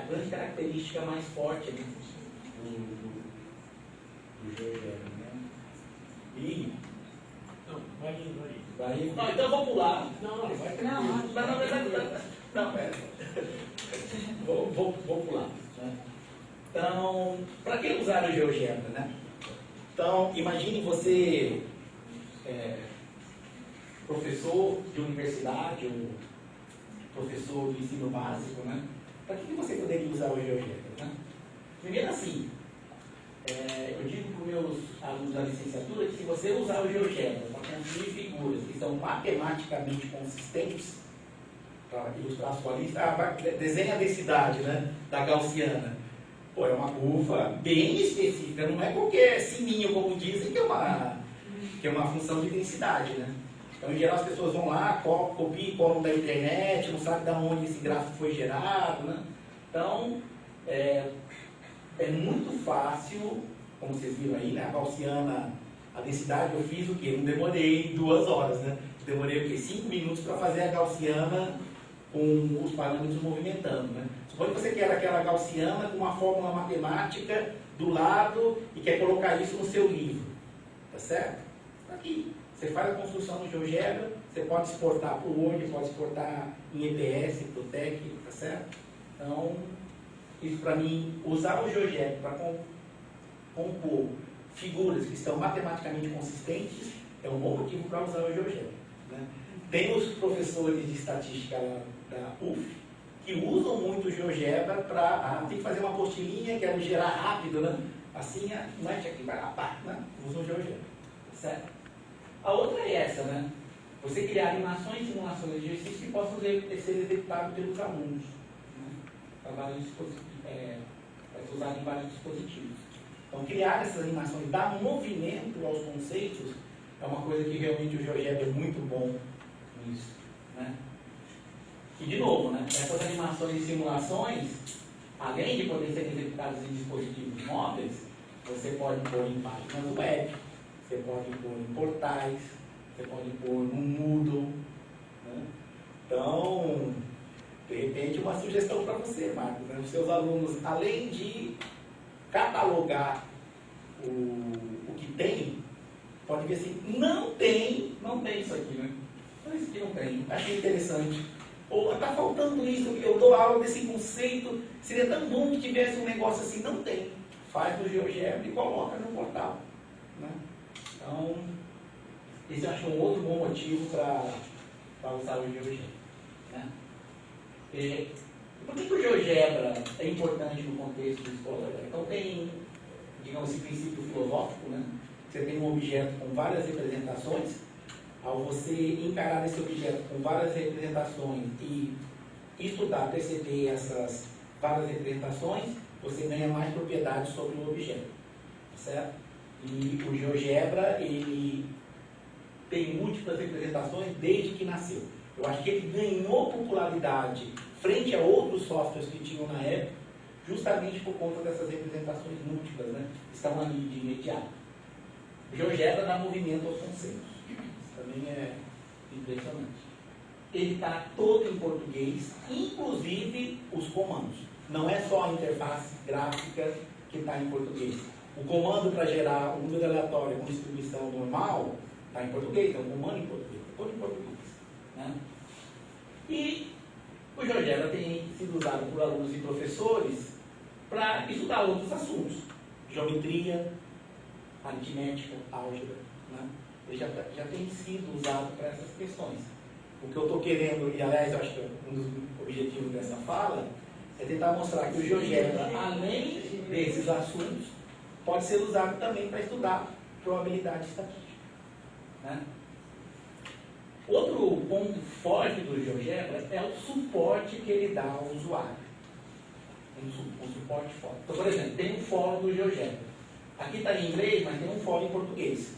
grande característica mais forte, né, do GeoGebra, né? Vai indo, vai indo. Vai indo. Não, então eu vou pular. Não, vai Não, Não, pera. Vou pular. Né? Então, para que usar o GeoGebra, né? Então, imagine você, professor de universidade ou professor de ensino básico, né? Para que você poderia usar o GeoGebra, né? Primeiro assim, eu digo para os meus alunos da licenciatura que se você usar o GeoGebra para construir figuras que são matematicamente consistentes, para ilustrar a sua lista, desenha a densidade, né, da gaussiana. Pô, é uma curva bem específica, não é qualquer sininho, como dizem, que é uma função de densidade, né? Então, em geral, as pessoas vão lá, copiam e colam da internet, não sabem de onde esse gráfico foi gerado, né? Então, é muito fácil, como vocês viram aí, né? A gaussiana, a densidade, eu fiz o quê? Não demorei 2 horas, né? Demorei o quê? 5 minutos para fazer a gaussiana com os parâmetros movimentando, né? Suponha que você quer aquela gaussiana com uma fórmula matemática do lado e quer colocar isso no seu livro, tá certo? Aqui, você faz a construção no GeoGebra, você pode exportar para o Word, pode exportar em EPS, para o TeX, tá certo? Então, isso para mim, usar o GeoGebra para compor figuras que estão matematicamente consistentes é um bom motivo para usar o GeoGebra, né? Tem os professores de estatística da UF que usam muito o GeoGebra para tem que fazer uma apostilinha, quero gerar rápido, né? Assim, não é aqui, vai lá, né? Usam o GeoGebra, certo? A outra é essa, né? Você criar animações e simulações de exercícios que possam ser executados pelos alunos, né? Para ser usado em vários dispositivos. Então, criar essas animações, dar movimento aos conceitos, é uma coisa que realmente o GeoGebra é muito bom nisso, né? E, de novo, né? Essas animações e simulações, além de poderem ser executadas em dispositivos móveis, você pode pôr em páginas web, você pode pôr em portais, você pode pôr no Moodle, né? Então, de repente, uma sugestão para você, Marcos, né? Os seus alunos, além de catalogar o que tem, pode ver assim, não tem isso aqui, né? Então, isso aqui não tem, achei interessante. Ou está faltando isso, eu dou aula desse conceito, seria tão bom que tivesse um negócio assim, não tem. Faz no GeoGebra e coloca no portal, né? Então, esse eu acho um outro bom motivo para usar o GeoGebra, né? Por que o GeoGebra é importante no contexto de escola? Então tem, digamos, esse princípio filosófico, né? Você tem um objeto com várias representações. Ao você encarar esse objeto com várias representações e estudar, perceber essas várias representações, você ganha mais propriedade sobre o objeto, certo? E o GeoGebra, ele tem múltiplas representações desde que nasceu. Eu acho que ele ganhou popularidade frente a outros softwares que tinham na época, justamente por conta dessas representações múltiplas, né? Que estão ali de imediato. O GeoGebra dá movimento aos conceitos. Também é impressionante. Ele está todo em português, inclusive os comandos. Não é só a interface gráfica que está em português. O comando para gerar um número aleatório com distribuição normal está em português, é um comando em português, todo em português, né? E o GeoGebra tem sido usado por alunos e professores para estudar outros assuntos. Geometria, aritmética, álgebra, né? Ele já tem sido usado para essas questões. O que eu estou querendo, e aliás eu acho que um dos objetivos dessa fala, é tentar mostrar que o GeoGebra, além desses assuntos, pode ser usado também para estudar probabilidade estatística, né? Outro ponto forte do GeoGebra é o suporte que ele dá ao usuário. Um suporte forte. Então, por exemplo, tem um fórum do GeoGebra. Aqui está em inglês, mas tem um fórum em português.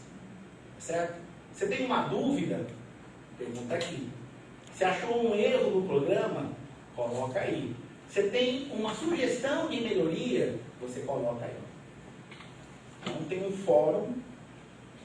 Certo? Você tem uma dúvida? Pergunta aqui. Você achou um erro no programa? Coloca aí. Você tem uma sugestão de melhoria? Você coloca aí. Então tem um fórum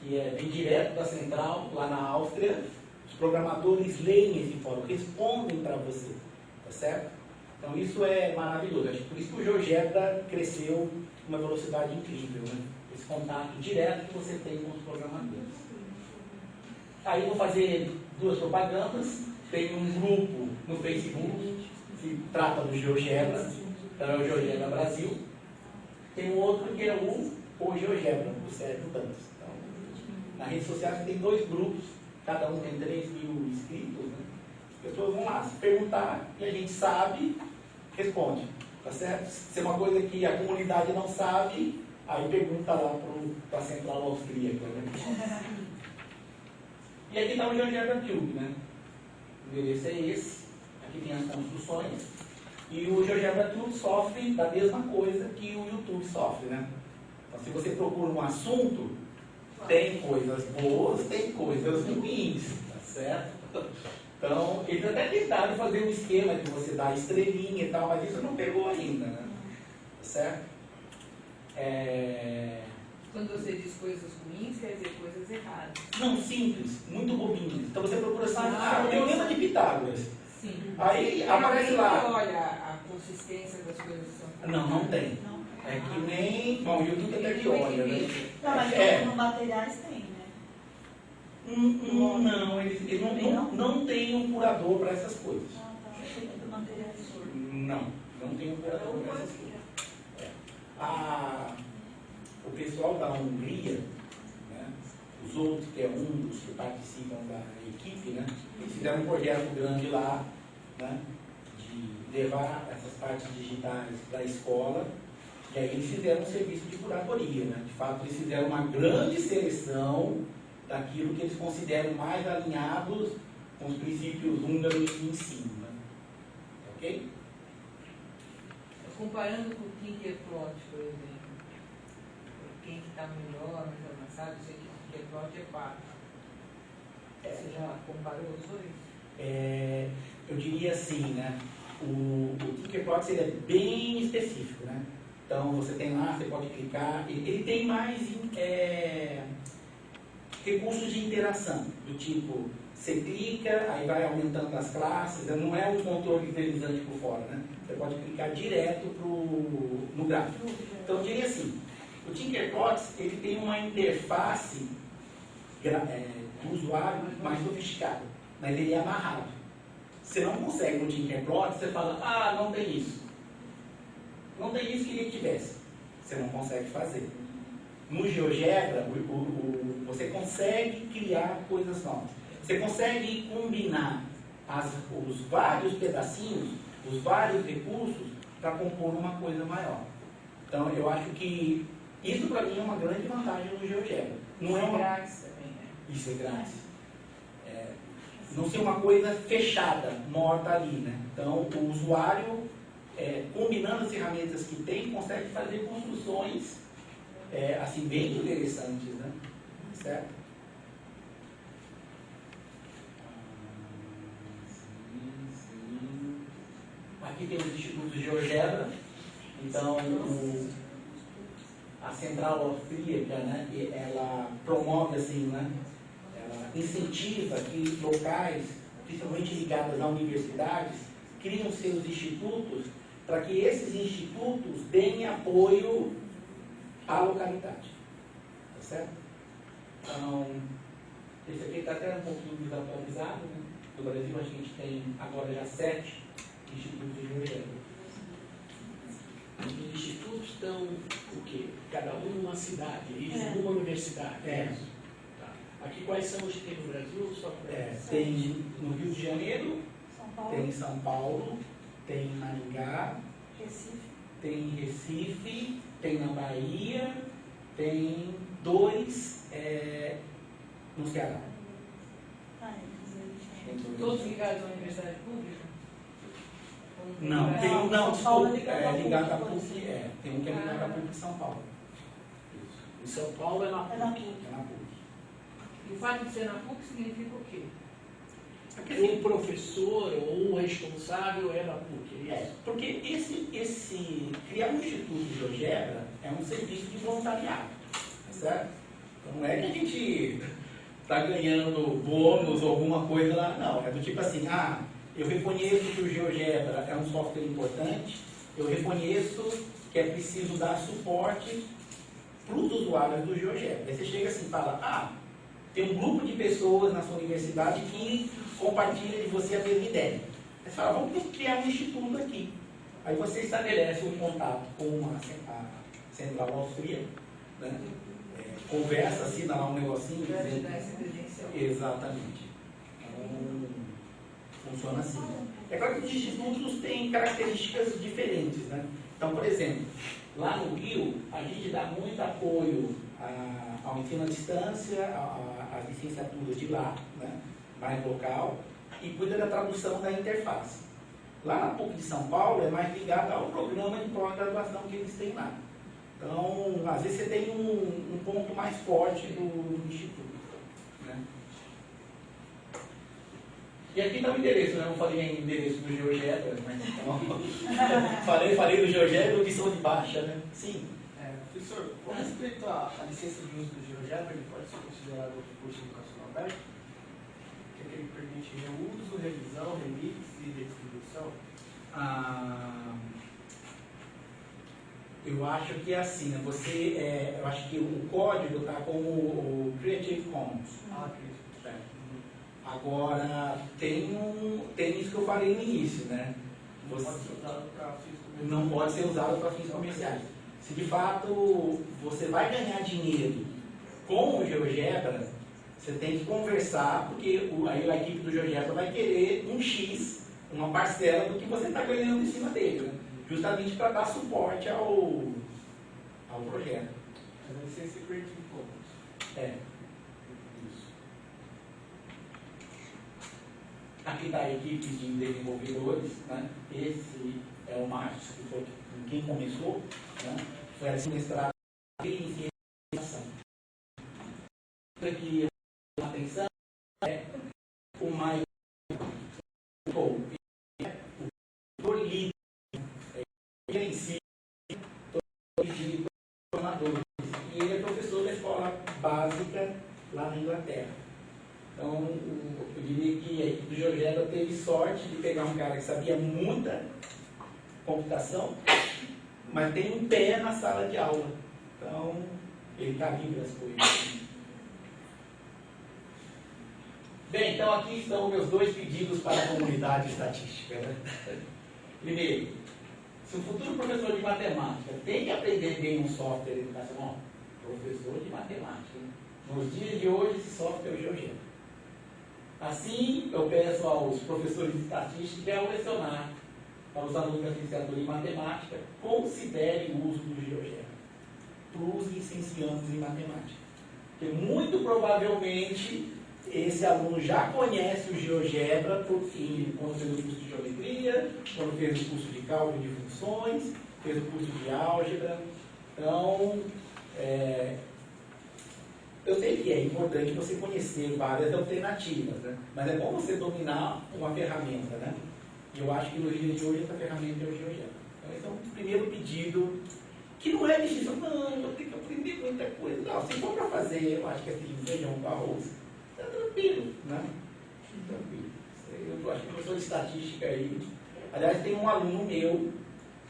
que vem direto da central, lá na Áustria. Os programadores leem esse fórum, respondem para você. Tá certo? Então isso é maravilhoso. Acho que por isso que o GeoGebra cresceu uma velocidade incrível, né? Esse contato direto que você tem com os programadores. Aí eu vou fazer duas propagandas. Tem um grupo no Facebook que trata do GeoGebra, então é o GeoGebra Brasil. Tem um outro que é o GeoGebra, do Sérgio Dantas. Então, na rede social tem 2 grupos, cada um tem 3.000 inscritos, né? As pessoas vão lá se perguntar e a gente sabe, responde, tá certo? Se é uma coisa que a comunidade não sabe, aí pergunta lá para a Central Austríaca, né? E aqui está o GeoGebra Tube, né? O endereço é esse, aqui tem as construções. E o GeoGebra Tube sofre da mesma coisa que o YouTube sofre, né? Então, se você procura um assunto, tem coisas boas, tem coisas ruins, tá certo? Então, eles até tentaram fazer um esquema de você dar estrelinha e tal, mas isso não pegou ainda, né? Tá certo? Quando você diz coisas ruins, quer dizer coisas erradas. Não, simples, muito bobinhas. Então você procura assim, o teorema de Pitágoras. Sim. Aí aparece lá. Olha a consistência das coisas que são. Não tem. É que nem. Bom, o YouTube até que olha, né? Não, mas no materiais tem, né? Não, ele não tem um curador para essas coisas. Ah, tá. Achei que do materiais surdo. Não tem um curador para essas coisas. O pessoal da Hungria, né, os outros, que é um dos que participam da equipe, né, eles fizeram um projeto grande lá, né, de levar essas partes digitais para a escola, e aí eles fizeram um serviço de curadoria, né, de fato eles fizeram uma grande seleção daquilo que eles consideram mais alinhados com os princípios húngaros de ensino, né, ok? Comparando com o Tinkerplot, por exemplo, quem que está melhor, mais avançado, eu sei que o Tinkerplot é 4. Você já comparou os dois? Eu diria assim, né? O Tinkerplot seria bem específico, né? Então você tem lá, você pode clicar, ele tem mais recursos de interação, do tipo, você clica, aí vai aumentando as classes, não é um controle deslizante por fora, né? Você pode clicar direto no gráfico. Então eu diria assim, o Tinkerplot ele tem uma interface do usuário mais sofisticada, mas ele é amarrado. Você não consegue no Tinkerplot, você fala, não tem isso. Não tem isso, queria que tivesse. Você não consegue fazer. No GeoGebra, você consegue criar coisas novas. Você consegue combinar os vários pedacinhos, os vários recursos, para compor uma coisa maior. Então, eu acho que isso, para mim, é uma grande vantagem do GeoGebra. Não é uma... grátis também, né? Isso é grátis. Não ser uma coisa fechada, morta ali, né? Então, o usuário, combinando as ferramentas que tem, consegue fazer construções, assim, bem interessantes, né? Certo? Aqui tem os institutos de GeoGebra. Então, a Central Austríaca, né, ela promove, assim, né, ela incentiva que locais, principalmente ligados a universidades, criam seus institutos para que esses institutos deem apoio à localidade. Tá certo? Então, esse aqui está até um pouquinho desatualizado, né? No Brasil a gente tem agora já 7 institutos de GeoGebra. Os institutos estão o quê? Cada um numa cidade, isso, numa universidade. Tá. Aqui quais são os que tem no Brasil? Só pra... Tem no Rio de Janeiro, São Paulo. tem em São Paulo, tem em Maringá, Recife. tem em Recife, tem na Bahia, tem 2 no Ceará. Tem 2. Todos ligados à universidade pública? Não, tem um, São desculpa, Paulo ligado à PUC, PUC, tem um que é ligado à PUC de São Paulo. Em São Paulo é na É na PUC. É na PUC. E o fato de ser na PUC significa o quê? O professor ou o responsável é da PUC, é isso? Porque criar um instituto de GeoGebra é um serviço de voluntariado, tá certo? Então não é que a gente está ganhando bônus ou alguma coisa lá, não. É do tipo assim, eu reconheço que o GeoGebra é um software importante, eu reconheço que é preciso dar suporte para os usuários do GeoGebra. Aí você chega assim e fala, tem um grupo de pessoas na sua universidade que compartilha de você a mesma ideia. Aí você fala, vamos criar um instituto aqui. Aí você estabelece um contato com a central austríaca, né? Conversa, assina lá um negocinho. Exatamente. Então, funciona assim. É claro que os institutos têm características diferentes, né? Então, por exemplo, lá no Rio, a gente dá muito apoio ao ensino à distância, às licenciaturas de lá, né? Mais local, e cuida da tradução da interface. Lá na PUC de São Paulo é mais ligado ao programa de pós-graduação que eles têm lá. Então, às vezes você tem um ponto mais forte do instituto, né? E aqui está o endereço, né? Eu não falei em endereço do GeoGebra, mas então, falei do GeoGebra, opção de baixa, né? Sim. Professor, com respeito à licença de uso do GeoGebra, ele pode ser considerado outro curso educacional aberto? Que é que ele permite reuso, revisão, remix e redistribuição? Eu acho que é assim, né? Eu acho que o código está como o Creative Commons. Agora, tem isso que eu falei no início, né? Não pode ser usado para fins comerciais. Se de fato você vai ganhar dinheiro com o GeoGebra, você tem que conversar, porque aí a equipe do GeoGebra vai querer um X, uma parcela do que você está ganhando em cima dele, né? Justamente para dar suporte ao projeto. Mas a licença é Creative Commons. É. Isso. Aqui está a equipe de desenvolvedores, né? Esse é o Márcio, que foi quem começou, né? Foi assim mestrado em ciência e educação. Aqui a atenção é o mais o líder em si, de formadores, e ele é professor da escola básica lá na Inglaterra. Então, eu diria que a equipe do GeoGebra teve sorte de pegar um cara que sabia muita computação, mas tem um pé na sala de aula. Então, ele calibra as coisas. Bem, então aqui estão meus 2 pedidos para a comunidade estatística, né? Primeiro, se o futuro professor de matemática tem que aprender bem um software educacional, professor de matemática, né? Nos dias de hoje, esse software é o GeoGebra. Assim, eu peço aos professores de estatística que, ao lecionar para os alunos da licenciatura em matemática, considerem o uso do GeoGebra para os licenciandos em matemática. Porque muito provavelmente esse aluno já conhece o GeoGebra quando fez o curso de geometria, quando fez o curso de cálculo de funções, fez o curso de álgebra. Então, eu sei que é importante você conhecer várias alternativas, né? Mas é bom você dominar uma ferramenta, né? E eu acho que nos dias de hoje essa ferramenta é o GeoGebra. Então, esse é um primeiro pedido, que não é difícil. Não, vou ter que aprender muita coisa. Não, se for para fazer, eu acho que assim, feijão com arroz, está tranquilo, né? Tranquilo. Eu acho que o professor de estatística aí... Aliás, tem um aluno meu,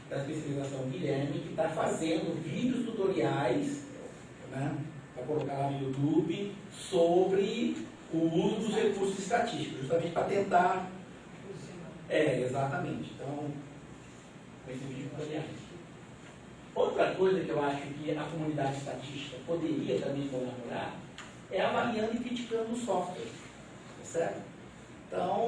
da especialização Guilherme, que está fazendo vídeos tutoriais, né? Para colocar lá no YouTube, sobre o uso dos recursos estatísticos, justamente para tentar... exatamente. Então, com esse vídeo tutoriais. Outra coisa que eu acho que a comunidade estatística poderia também colaborar é avaliando e criticando o software, certo? Então,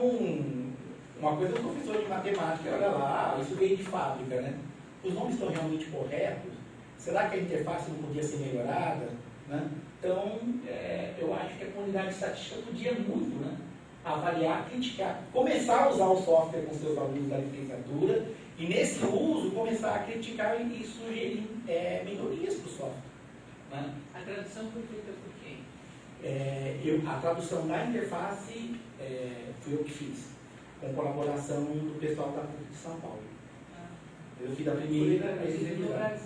uma coisa é o professor de matemática, olha lá, isso veio de fábrica, né? Os nomes estão realmente corretos? Será que a interface não podia ser melhorada? Né? Então, eu acho que a comunidade estatística podia muito, né? Avaliar, criticar, começar a usar o software com seus alunos da licenciatura e, nesse uso, começar a criticar e sugerir melhorias para o software. Né? A tradução foi feita por quem? A tradução da interface fui eu que fiz, com colaboração do pessoal da PUC de São Paulo. Eu fiz a primeira, aí eles revisaram.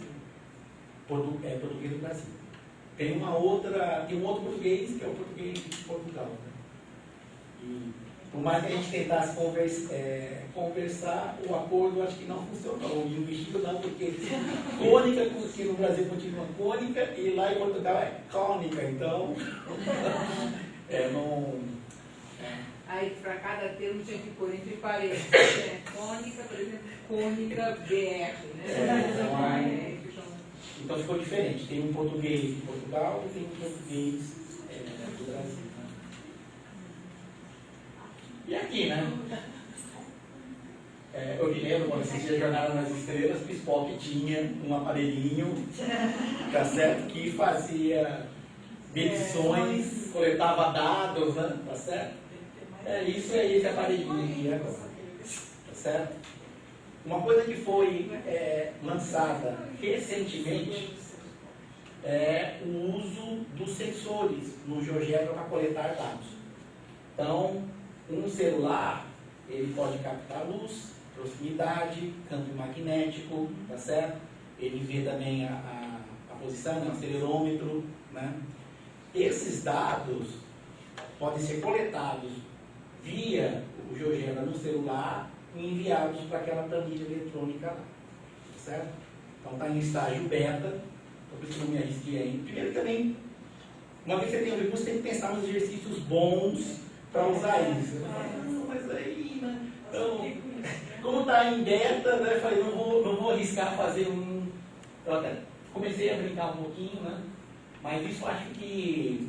Português do Brasil. Tem um outro português, que é o português de Portugal. Né? Por mais que a gente tentasse conversar, o acordo acho que não funcionou. E o vestido não, porque cônica, que no Brasil continua cônica, e lá em Portugal é cônica, então. Aí, para cada termo, tinha que pôr entre parênteses. Cônica, por exemplo, cônica BR, né? Então ficou diferente. Tem um português de Portugal e tem um português do Brasil. Né? E aqui, né? Eu me lembro quando assistia Jornada nas Estrelas, o Spock tinha um aparelhinho, tá certo? Que fazia medições, coletava dados, né? Tá certo? Isso é esse aparelhinho aqui agora. Tá certo? Uma coisa que foi lançada recentemente é o uso dos sensores no GeoGebra para coletar dados. Então, um celular, ele pode captar luz, proximidade, campo magnético, tá certo? Ele vê também a posição, o acelerômetro, né? Esses dados podem ser coletados via o GeoGebra no celular e enviados para aquela planilha eletrônica lá, certo? Então está em estágio beta, então por isso não me arrisquei ainda. Primeiro também, uma vez que você tem um recurso, tem que pensar nos exercícios bons para usar isso. Não, mas aí, né? Então, como está em beta, né, eu falei, não vou arriscar fazer um... Eu até comecei a brincar um pouquinho, né? Mas isso acho que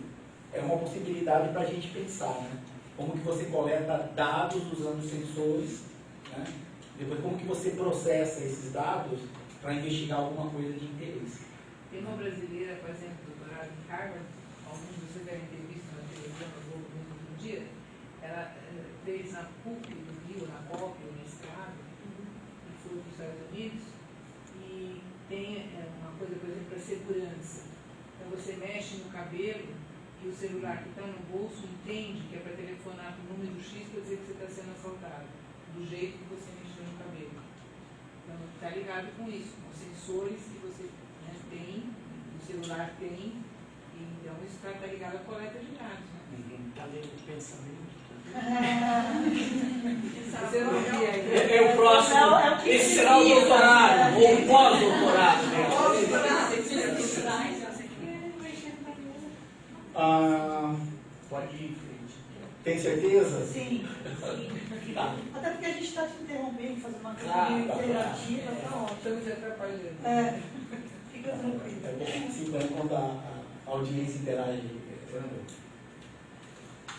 é uma possibilidade para a gente pensar, né? Como que você coleta dados usando sensores, né? Depois como que você processa esses dados para investigar alguma coisa de interesse. Tem uma brasileira fazendo doutorado em Harvard, alguns de vocês devem ter visto na televisão no outro dia, ela fez na PUC do Rio, na COP, o mestrado, e foi para os Estados Unidos, e tem uma coisa, por exemplo, para segurança. Então você mexe no cabelo e o celular que está no bolso entende que é para telefonar para o número X para dizer que você está sendo assaltado, do jeito que você mexeu no cabelo. Então está ligado com isso, com os sensores que você tem, o celular tem, e então isso está ligado à coleta de dados. Está lendo o pensamento. Você não via ainda. É o próximo. Esse será o doutorado, ou o pós-doutorado. Pode ir em frente. Tem certeza? Sim. Tá. Até porque a gente está te interrompendo, fazendo uma coisa Tá interativa, tá ótimo. Estamos atrapalhando. Fica tranquilo. É bom assim, quando a audiência interage.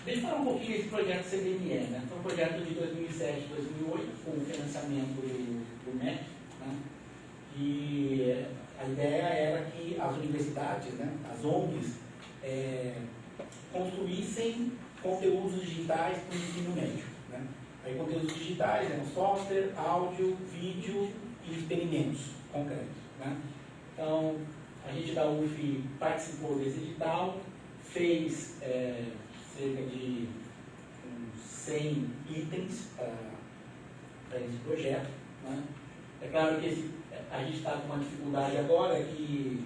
Deixa eu falar um pouquinho desse projeto CDME, né? Foi um projeto de 2007, 2008, com o financiamento do MEC, né? E a ideia era que as universidades, né, as ONGs, construíssem conteúdos digitais para o ensino médio, né? Aí conteúdos digitais eram software, áudio, vídeo e experimentos concretos, né? Então, a gente da UF participou desse edital, fez cerca de uns 100 itens para esse projeto, né? É claro que a gente está com uma dificuldade agora que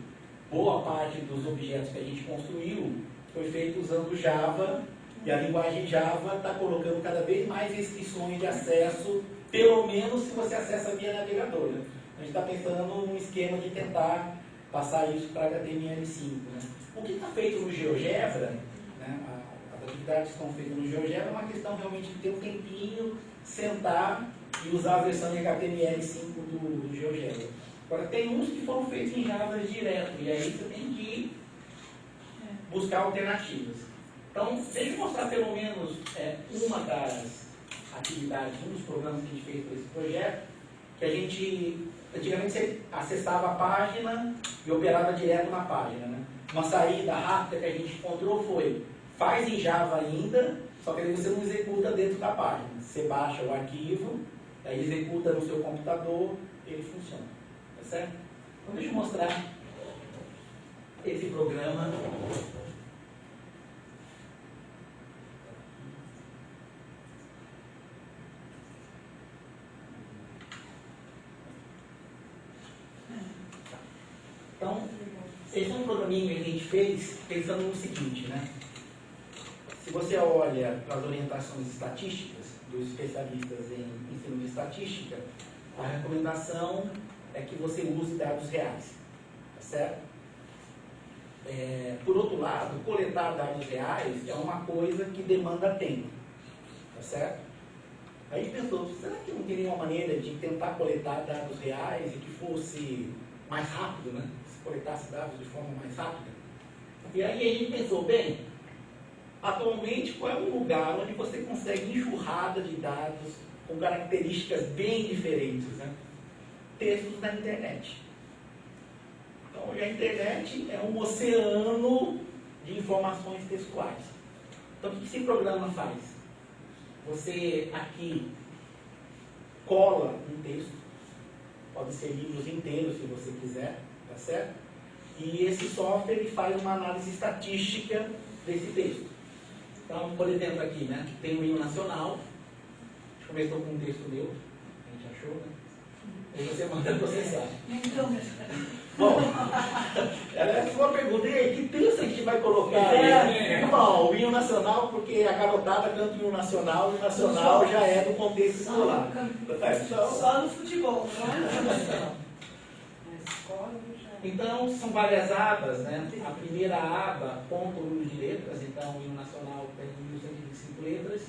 boa parte dos objetos que a gente construiu foi feito usando Java, e a linguagem Java está colocando cada vez mais restrições de acesso, pelo menos se você acessa via navegador, né? A gente está pensando num esquema de tentar passar isso para HTML5, né? O que está feito no GeoGebra, né? As atividades que estão feitas no GeoGebra é uma questão realmente de ter um tempinho, sentar e usar a versão de HTML5 do GeoGebra. Agora, tem uns que foram feitos em Java direto, e aí você tem que buscar alternativas. Então, deixa eu mostrar pelo menos uma das atividades, um dos programas que a gente fez para esse projeto, que a gente, antigamente você acessava a página e operava direto na página, né? Uma saída rápida que a gente encontrou foi, faz em Java ainda, só que aí você não executa dentro da página. Você baixa o arquivo, aí executa no seu computador, ele funciona. Tá certo? Então deixa eu mostrar esse programa. Então, esse é um programinha que a gente fez pensando no seguinte, né? se você olha para as orientações estatísticas dos especialistas em ensino de estatística, a recomendação é que você use dados reais, tá certo? Por outro lado, coletar dados reais é uma coisa que demanda tempo, tá certo? Aí pensou, será que não teria uma maneira de tentar coletar dados reais e que fosse mais rápido, né? Se coletasse dados de forma mais rápida? E aí a gente pensou, bem, atualmente qual é um lugar onde você consegue enxurrada de dados com características bem diferentes, né? Textos na internet. Então hoje a internet é um oceano de informações textuais. Então o que esse programa faz? Você aqui cola um texto, pode ser livros inteiros se você quiser, tá certo? E esse software ele faz uma análise estatística desse texto. Então, por exemplo, aqui, né, tem o hino nacional, começou com um texto meu, a gente achou, né? Aí você manda processar. Bom, ela é sua pergunta, e aí, que texto a gente vai colocar? Bom, o hino nacional, porque a garotada canta o hino nacional, e o nacional já é do contexto escolar. Só no futebol, não é? Então, são várias abas, né? A primeira aba conta o número de letras, então o hino nacional tem 1.125 letras,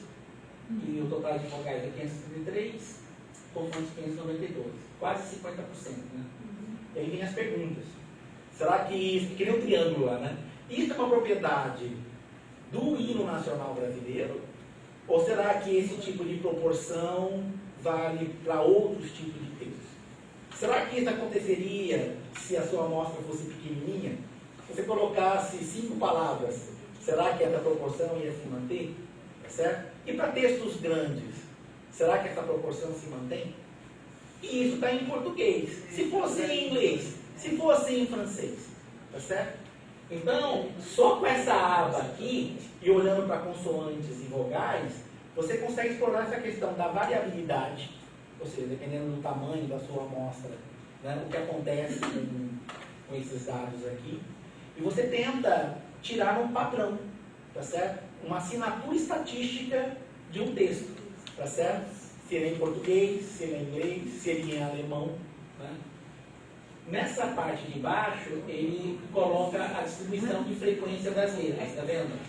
e o total de vogais é 533, consoantes 592, quase 50%, né? E aí vem as perguntas. Será que nem um triângulo lá, né? Isso é uma propriedade do hino nacional brasileiro? Ou será que esse tipo de proporção vale para outros tipos de textos? Será que isso aconteceria se a sua amostra fosse pequenininha? Se você colocasse 5 palavras, será que essa proporção ia se manter? Tá certo? E para textos grandes, será que essa proporção se mantém? E isso está em português. Se fosse em inglês, se fosse em francês, tá certo? Então, só com essa aba aqui, e olhando para consoantes e vogais, você consegue explorar essa questão da variabilidade, ou seja, dependendo do tamanho da sua amostra, né, o que acontece com esses dados aqui, e você tenta tirar um padrão, tá certo? Uma assinatura estatística de um texto, tá certo? Se ele é em português, se ele é em inglês, se ele é em alemão, né? Nessa parte de baixo, ele coloca a distribuição de frequência das letras, tá vendo?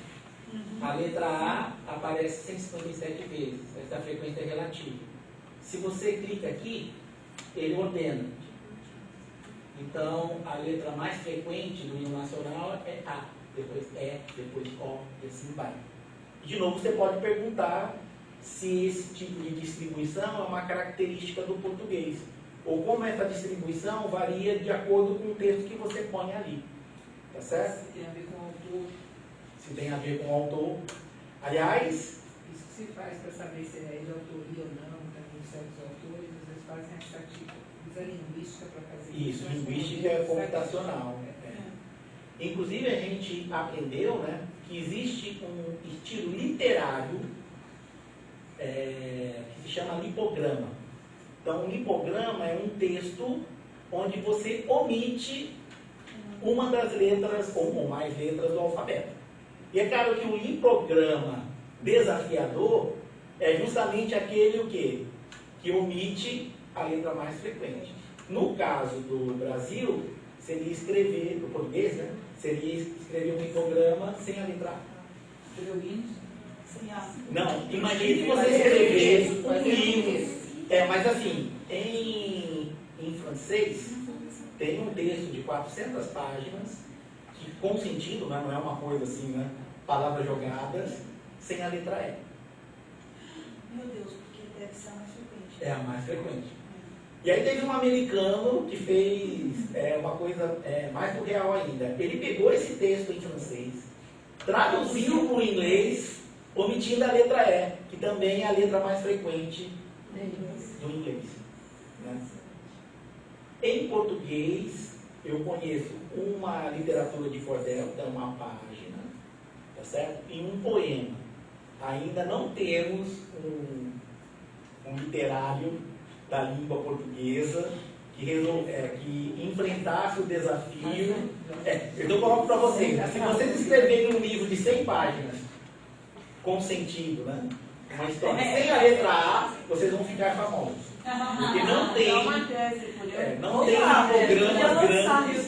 A letra A aparece 157 vezes, essa frequência é relativa. Se você clica aqui, ele ordena. Então, a letra mais frequente do hino nacional é A, depois E, depois O, e assim vai. De novo, você pode perguntar se esse tipo de distribuição é uma característica do português, ou como essa distribuição varia de acordo com o texto que você põe ali. Tá certo? Se tem a ver com o autor. Se tem a ver com o autor. Aliás, Isso que se faz para saber se é de autoria ou não, também certos autores, às vezes fazem a estatística, usa a linguística para fazer isso, linguística computacional. Inclusive, a gente aprendeu, né, que existe um estilo literário que se chama lipograma. Então, um lipograma é um texto onde você omite uma das letras, ou mais letras do alfabeto. E é claro que o lipograma desafiador é justamente aquele o quê? Que omite a letra mais frequente. No caso do Brasil, seria escrever, do português, né? Seria escrever um lipograma sem a letra A. Escreveu hinos? Não, imagine você escrever um livro. Mas assim, em francês, tem um texto de 400 páginas, que com sentido, né, não é uma coisa assim, né? Palavras jogadas, sem a letra E. Meu Deus, porque deve ser a mais frequente. É a mais frequente. E aí teve um americano que fez uma coisa mais surreal ainda. Ele pegou esse texto em francês, traduziu para o inglês, omitindo a letra E, que também é a letra mais frequente do inglês. Né? Em português, eu conheço uma literatura de cordel, que é uma página, tá certo? E um poema. Ainda não temos um literário da língua portuguesa que enfrentasse o desafio. Então eu coloco para vocês, se vocês escreverem um livro de 100 páginas com sentido, né? Uma história. Sem a letra A, vocês vão ficar famosos. Porque não tem, Dá uma tese, por exemplo. não tem programas grandes.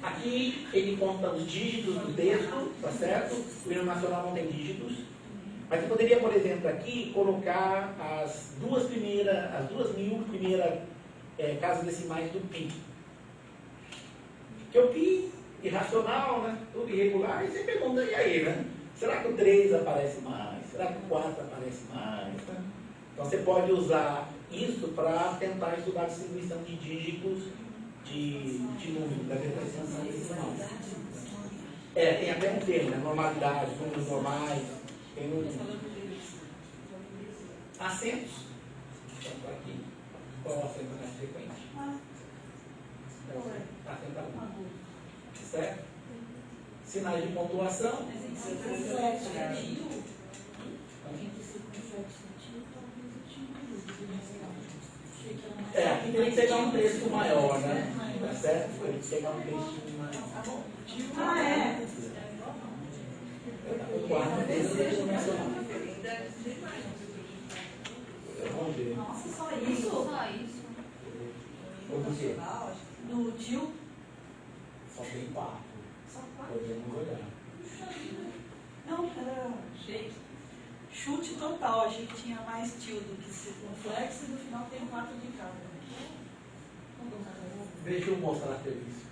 Aqui ele conta os dígitos do texto, tá certo? O hino nacional não tem dígitos. Mas você poderia, por exemplo, aqui colocar as 2.000 primeiras casas decimais do Pi. Porque o Pi irracional, né? Tudo irregular, e você pergunta, e aí, né? Será que o 3 aparece mais? Será que o 4 aparece mais? Né? Então você pode usar isso para tentar estudar a distribuição de dígitos de número, da representação decimal. Tem até um termo, né? Normalidade, números normais, tem acentos. Então, aqui, qual é o acento mais frequente? Acento agudo. Certo? Sinais de pontuação. Aqui tem que pegar um texto maior, né? Tá certo? Tem que pegar um texto maior. O quarto texto nacional. Vamos ver. Nossa, só isso? Só isso. O quê? No tio? Só tem 4. Só 4? Podemos olhar. Não, era chute total. Achei que tinha mais tio do que circunflexo e no final tem 4 de cada. Deixa eu mostrar a serviço.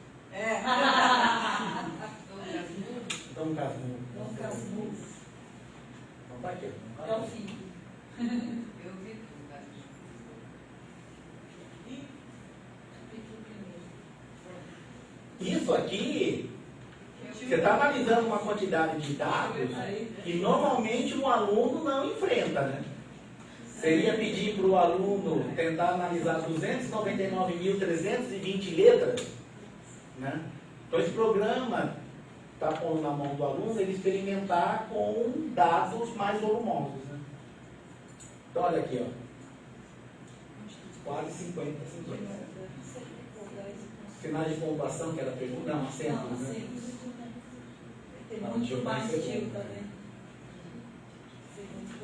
Dom Casmurro. Dom Casmurro. Não tá aqui. É o filho. Eu vi tudo. Isso aqui, você está analisando uma quantidade de dados que normalmente um aluno não enfrenta, né? Seria pedir para o aluno tentar analisar 299.320 letras, né? Então esse programa está pondo na mão do aluno ele experimentar com dados mais volumosos, né? Então olha aqui, ó. Quase 50. Sinais de pontuação, que era pergunta, não, acentos, né? Tem muito mais tio também.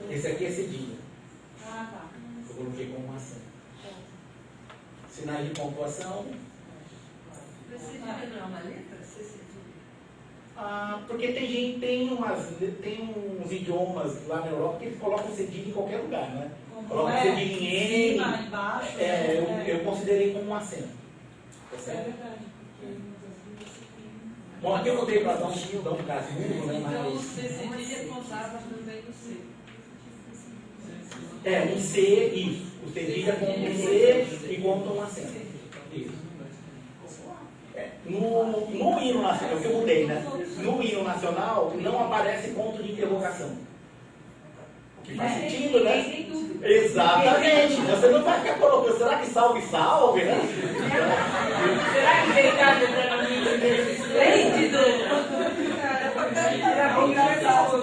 Esse aqui é cedilha. Ah, tá. Eu coloquei como acento. Sinais de pontuação. Cedilha não é uma letra? Porque tem uns idiomas lá na Europa que eles colocam cedilha em qualquer lugar, né? Colocam cedilha em N. Embaixo. Eu considerei como um acento. Tá certo? Bom, aqui eu botei para dar um Casmurro, né? Então o C cedilha contava também no C. Um C, isso. O cedilha conta um C e conta um acento. Isso. No hino nacional, é o que eu mudei, né? No hino nacional não aparece ponto de interrogação. O que faz sentido, né? Exatamente. Você não vai ficar colocando, será que salve, salve, né? Será que tem nada para mim esplêndido? Era bem engraçado.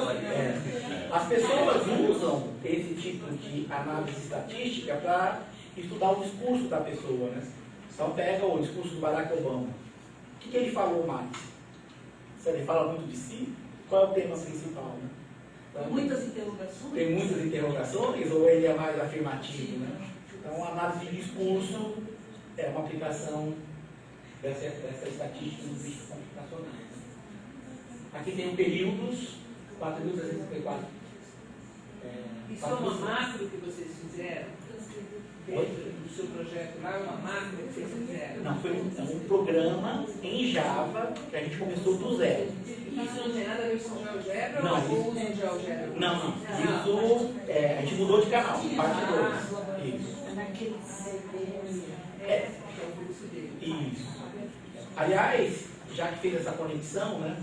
As pessoas usam esse tipo de análise estatística para estudar o discurso da pessoa, né? Então pega o discurso do Barack Obama. O que ele falou mais? Se ele fala muito de si, qual é o tema principal, né? Então, Muitas interrogações. tem muitas interrogações ou ele é mais afirmativo, né? Então a análise de discurso é uma aplicação dessa estatística linguística computacional. Aqui tem o períodos, 4.364. Isso é uma macro que vocês fizeram? Dentro do seu projeto lá, uma macro que vocês fizeram? Não, foi um programa em Java que a gente começou do zero. Isso não tem nada a ver com o GeoGebra Não, ou com o GeoGebra? Não. Isso, a gente mudou de canal, parte 2. Isso. Naquele Isso. Aliás, já que fez essa conexão, né?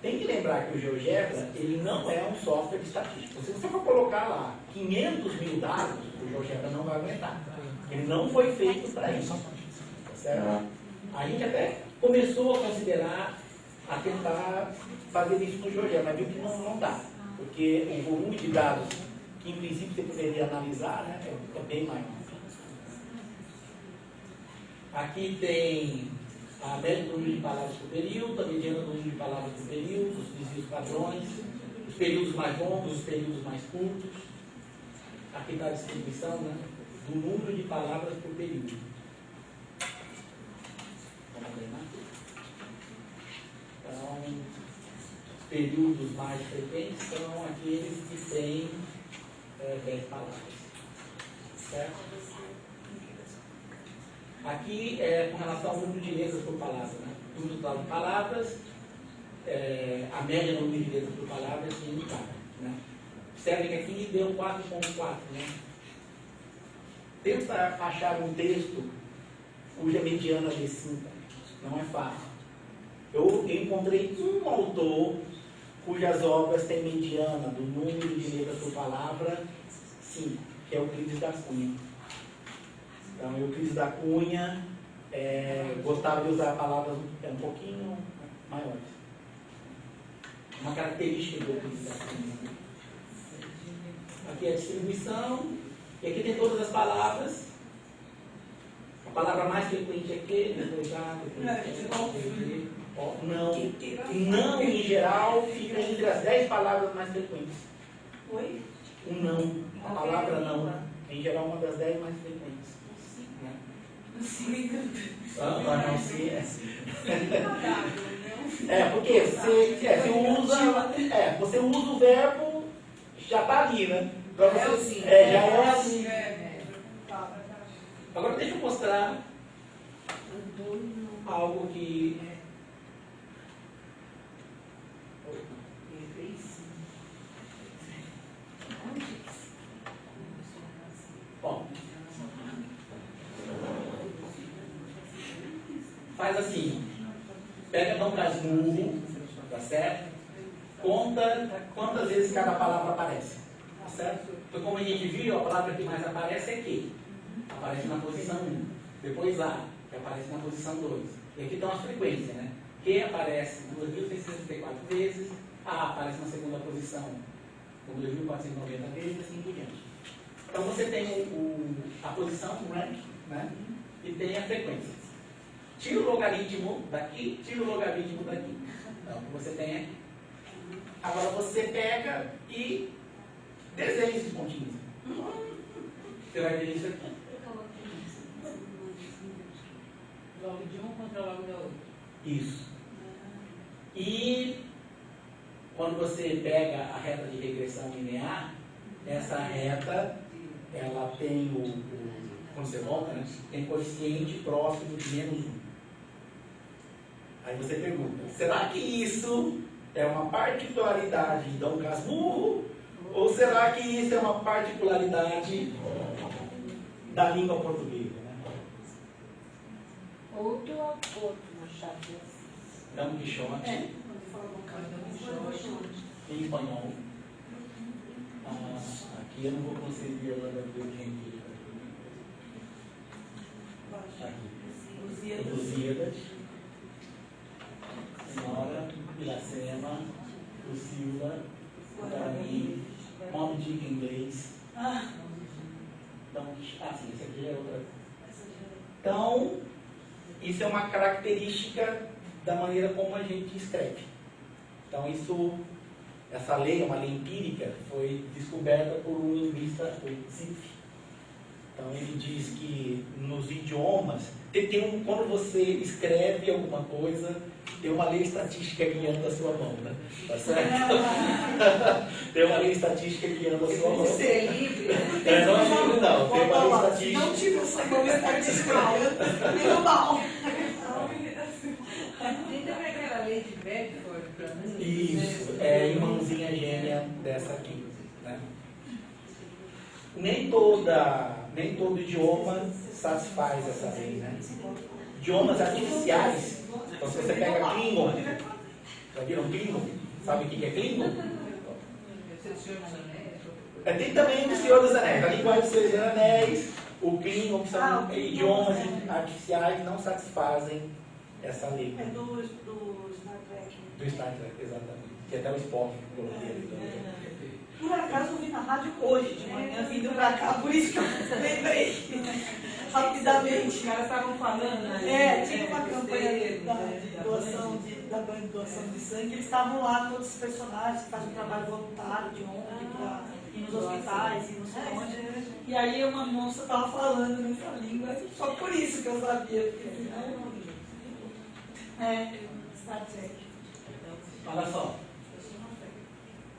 Tem que lembrar que o GeoGebra, ele não é um software de estatística. Se você for colocar lá 500 mil dados, o GeoGebra não vai aguentar. Ele não foi feito para isso. Tá certo? A gente até começou a considerar, a tentar fazer isso no GeoGebra, mas viu que não dá. Porque o volume de dados que em princípio você poderia analisar, né, é bem maior. Aqui tem A média do número de palavras por período, a mediana do número de palavras por período, os desvios padrões, os períodos mais longos, os períodos mais curtos. Aqui está a distribuição, né, do número de palavras por período. Vamos ver, né? Então, os períodos mais frequentes são aqueles que têm 10 palavras. Certo? Aqui é com relação ao número de letras por palavra, né? O número total de palavras, a média do número de letras por palavra é assim, né? Observe que aqui deu 4.4, né? Tenta achar um texto cuja mediana é 5. Não é fácil. Eu encontrei um autor cujas obras têm mediana do número de letras por palavra 5, que é o Euclides da Cunha. Então, Euclides da Cunha gostava de usar palavras um pouquinho maiores. Uma característica do Euclides da Cunha. Aqui é a distribuição, e aqui tem todas as palavras. A palavra mais frequente é que, depois não, em geral, fica entre as 10 palavras mais frequentes. Oi? O não, a palavra não, em geral, uma das 10 mais frequentes. Não, sim, porque você usa o verbo, já está ali, né? Pra você, já é assim. Agora deixa eu mostrar algo que... Bom, faz assim, pega Dom Casmurro, tá certo? Conta quantas vezes cada palavra aparece, tá certo? Então, como a gente viu, a palavra que mais aparece é que aparece na posição 1, depois A, que aparece na posição 2. E aqui estão as frequências, né? Que aparece 2.664 vezes, A aparece na segunda posição como 2.490 vezes, assim por diante. Então você tem a posição, o rank, né? E tem a frequência. Tira o logaritmo daqui, tira o logaritmo daqui. Então você tem aqui. Agora você pega e desenha esse pontinho. Você vai ver isso aqui. Logo de um contra logo da outra. Isso. E quando você pega a reta de regressão linear, essa reta, ela tem quando você volta, né, tem coeficiente próximo de -1. Aí você pergunta, será que isso é uma particularidade de Dom Casmurro? Ou será que isso é uma particularidade da língua portuguesa? Né? Outro autor, Machado de Assis. Dom Quixote. Em espanhol. Aqui eu não vou conseguir agora ver quem aqui. Lusíadas. Senhora, Iracema, Lucila, Guarani, Moby Dick em inglês. Então, sim, essa aqui é outra. Então, isso é uma característica da maneira como a gente escreve. Então, essa lei, uma lei empírica, foi descoberta por um linguista, o Zipf. Então, ele diz que nos idiomas, quando você escreve alguma coisa, tem uma lei estatística guiando a sua mão, né? Tá certo? Tem uma lei estatística guiando a sua mão. Você é livre? Não é livre, não. Tem uma lei estatística. Não tive essa mão estatística. Meio mal. Tem também aquela lei de Bedford para mim. Isso, é irmãzinha gêmea dessa aqui, né? Nem todo idioma satisfaz essa lei, né? Idiomas artificiais, então se você pega Klingon, já viram Klingon? Sabe o que é Klingon? Tem também o Senhor dos Anéis, a linguagem do Senhor dos Anéis, o Klingon, que são idiomas artificiais, não satisfazem essa lei. É do Star Trek. Do Star Trek, exatamente. Que até o Spock coloquei ali também. Por acaso eu vi na rádio hoje de manhã, vindo pra cá, por isso que eu lembrei. rapidamente. Os caras estavam falando, né? Tinha uma campanha de doação de sangue, eles estavam lá, todos os personagens que fazem um trabalho voluntário de ONG para ir nos hospitais e não sei onde. E aí uma moça estava falando nessa língua, só por isso que eu sabia, porque senão... Star Trek. Olha só.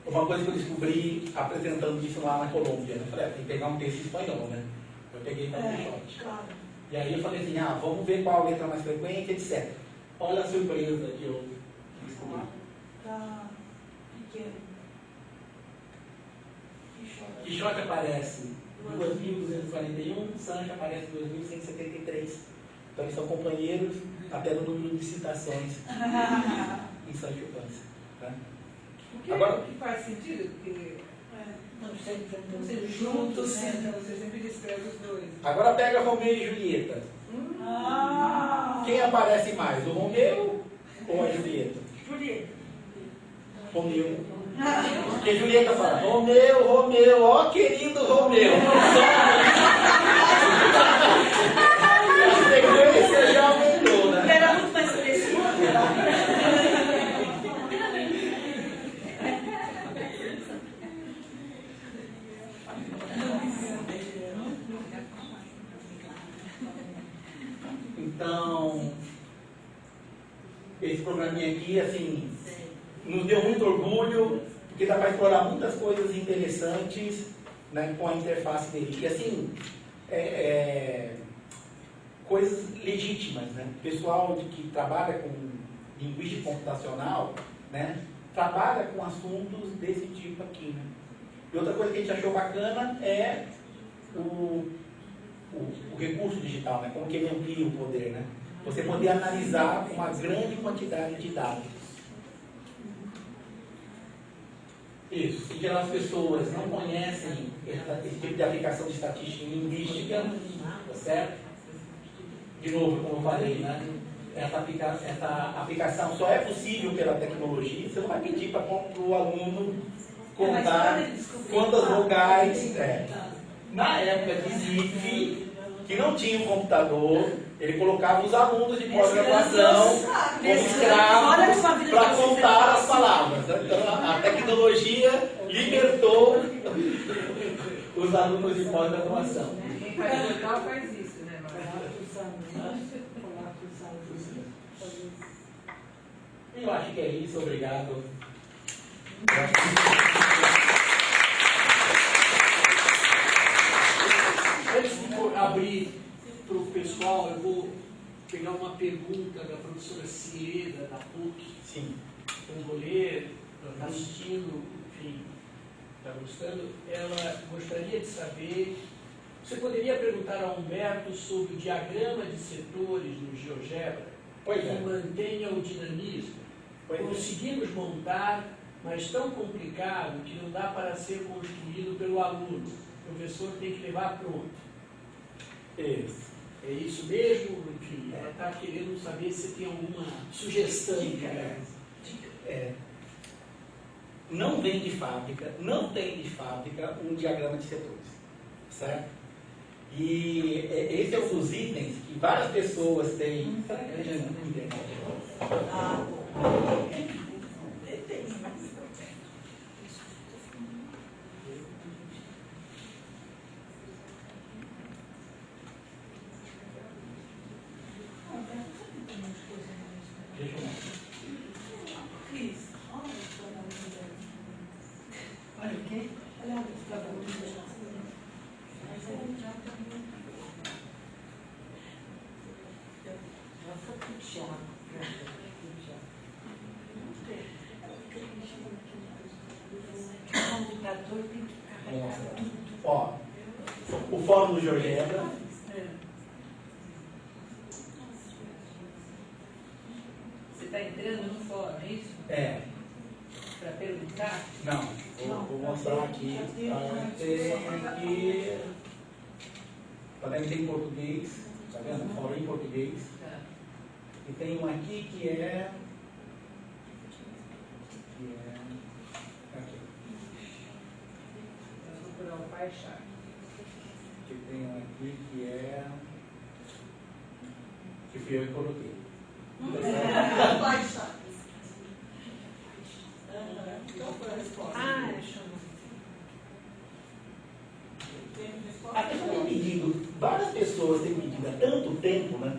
Uma coisa que eu descobri apresentando isso lá na Colômbia, né? Eu falei, tem que pegar um texto em espanhol, né? Eu peguei para o short. Claro. E aí eu falei assim, vamos ver qual a letra mais frequente, etc. Olha a surpresa que eu descobri. Tá pequeno. Quixote aparece 2.241, Sancho aparece 2.173. Então eles são companheiros até no número de citações em Sancho Panza. Tá? O que, Agora, que faz sentido? Porque Não sempre juntos, né? Então você sempre descreve os dois. agora pega Romeu e Julieta. Quem aparece mais, o Romeu ou a Julieta? Julieta. Romeu. Porque Julieta fala, Romeu, Romeu, ó querido Romeu. A sequência já aumentou, né? Era muito mais específico. Então, esse programinha aqui, assim, nos deu muito orgulho, porque dá para explorar muitas coisas interessantes, né, com a interface dele. E assim, coisas legítimas, né? O pessoal que trabalha com linguística computacional, né, trabalha com assuntos desse tipo aqui, né? E outra coisa que a gente achou bacana é o recurso digital, né? Como que ele amplia o poder, né? Você poder analisar uma grande quantidade de dados. Isso. Em geral, as pessoas não conhecem esse tipo de aplicação de estatística em linguística, tá certo? De novo, como eu falei, né? Essa aplicação só é possível pela tecnologia. Você não vai pedir para o aluno contar quantas vogais. Na época de ZIF, que não tinha um computador, ele colocava os alunos de pós-graduação como escravos para contar as palavras. Então, a tecnologia libertou os alunos de pós-graduação. Quem faz legal faz isso, né? Eu acho que é isso. Obrigado. Antes de abrir para o pessoal, eu vou pegar uma pergunta da professora Cieda, da PUC. Sim. Eu vou ler, está assistindo, enfim, está gostando. Ela gostaria de saber, você poderia perguntar a Humberto sobre o diagrama de setores no GeoGebra, que mantenha o dinamismo. Conseguimos montar, mas tão complicado que não dá para ser construído pelo aluno. O professor tem que levar pronto. Isso. É isso mesmo? Enfim, ela está querendo saber se tem alguma sugestão. Não vem de fábrica, não tem de fábrica um diagrama de setores, certo? E esse é um dos itens que várias pessoas têm. Será que a gente não entende? Olha o quê? Olha o computador tem que carregar tudo. Ó, o fórum do GeoGebra. Você está entrando no fórum, é isso? Para perguntar? Não, vou mostrar aqui. Também tem em português, tá vendo? Fórum em português. Tá. E tem um aqui que é. Aqui. Vou procurar o pai chave. Que tem um aqui que é. que fui eu que coloquei. Baixa. Então foi a resposta. A pessoa tem pedido, várias pessoas têm pedido há tanto tempo, né?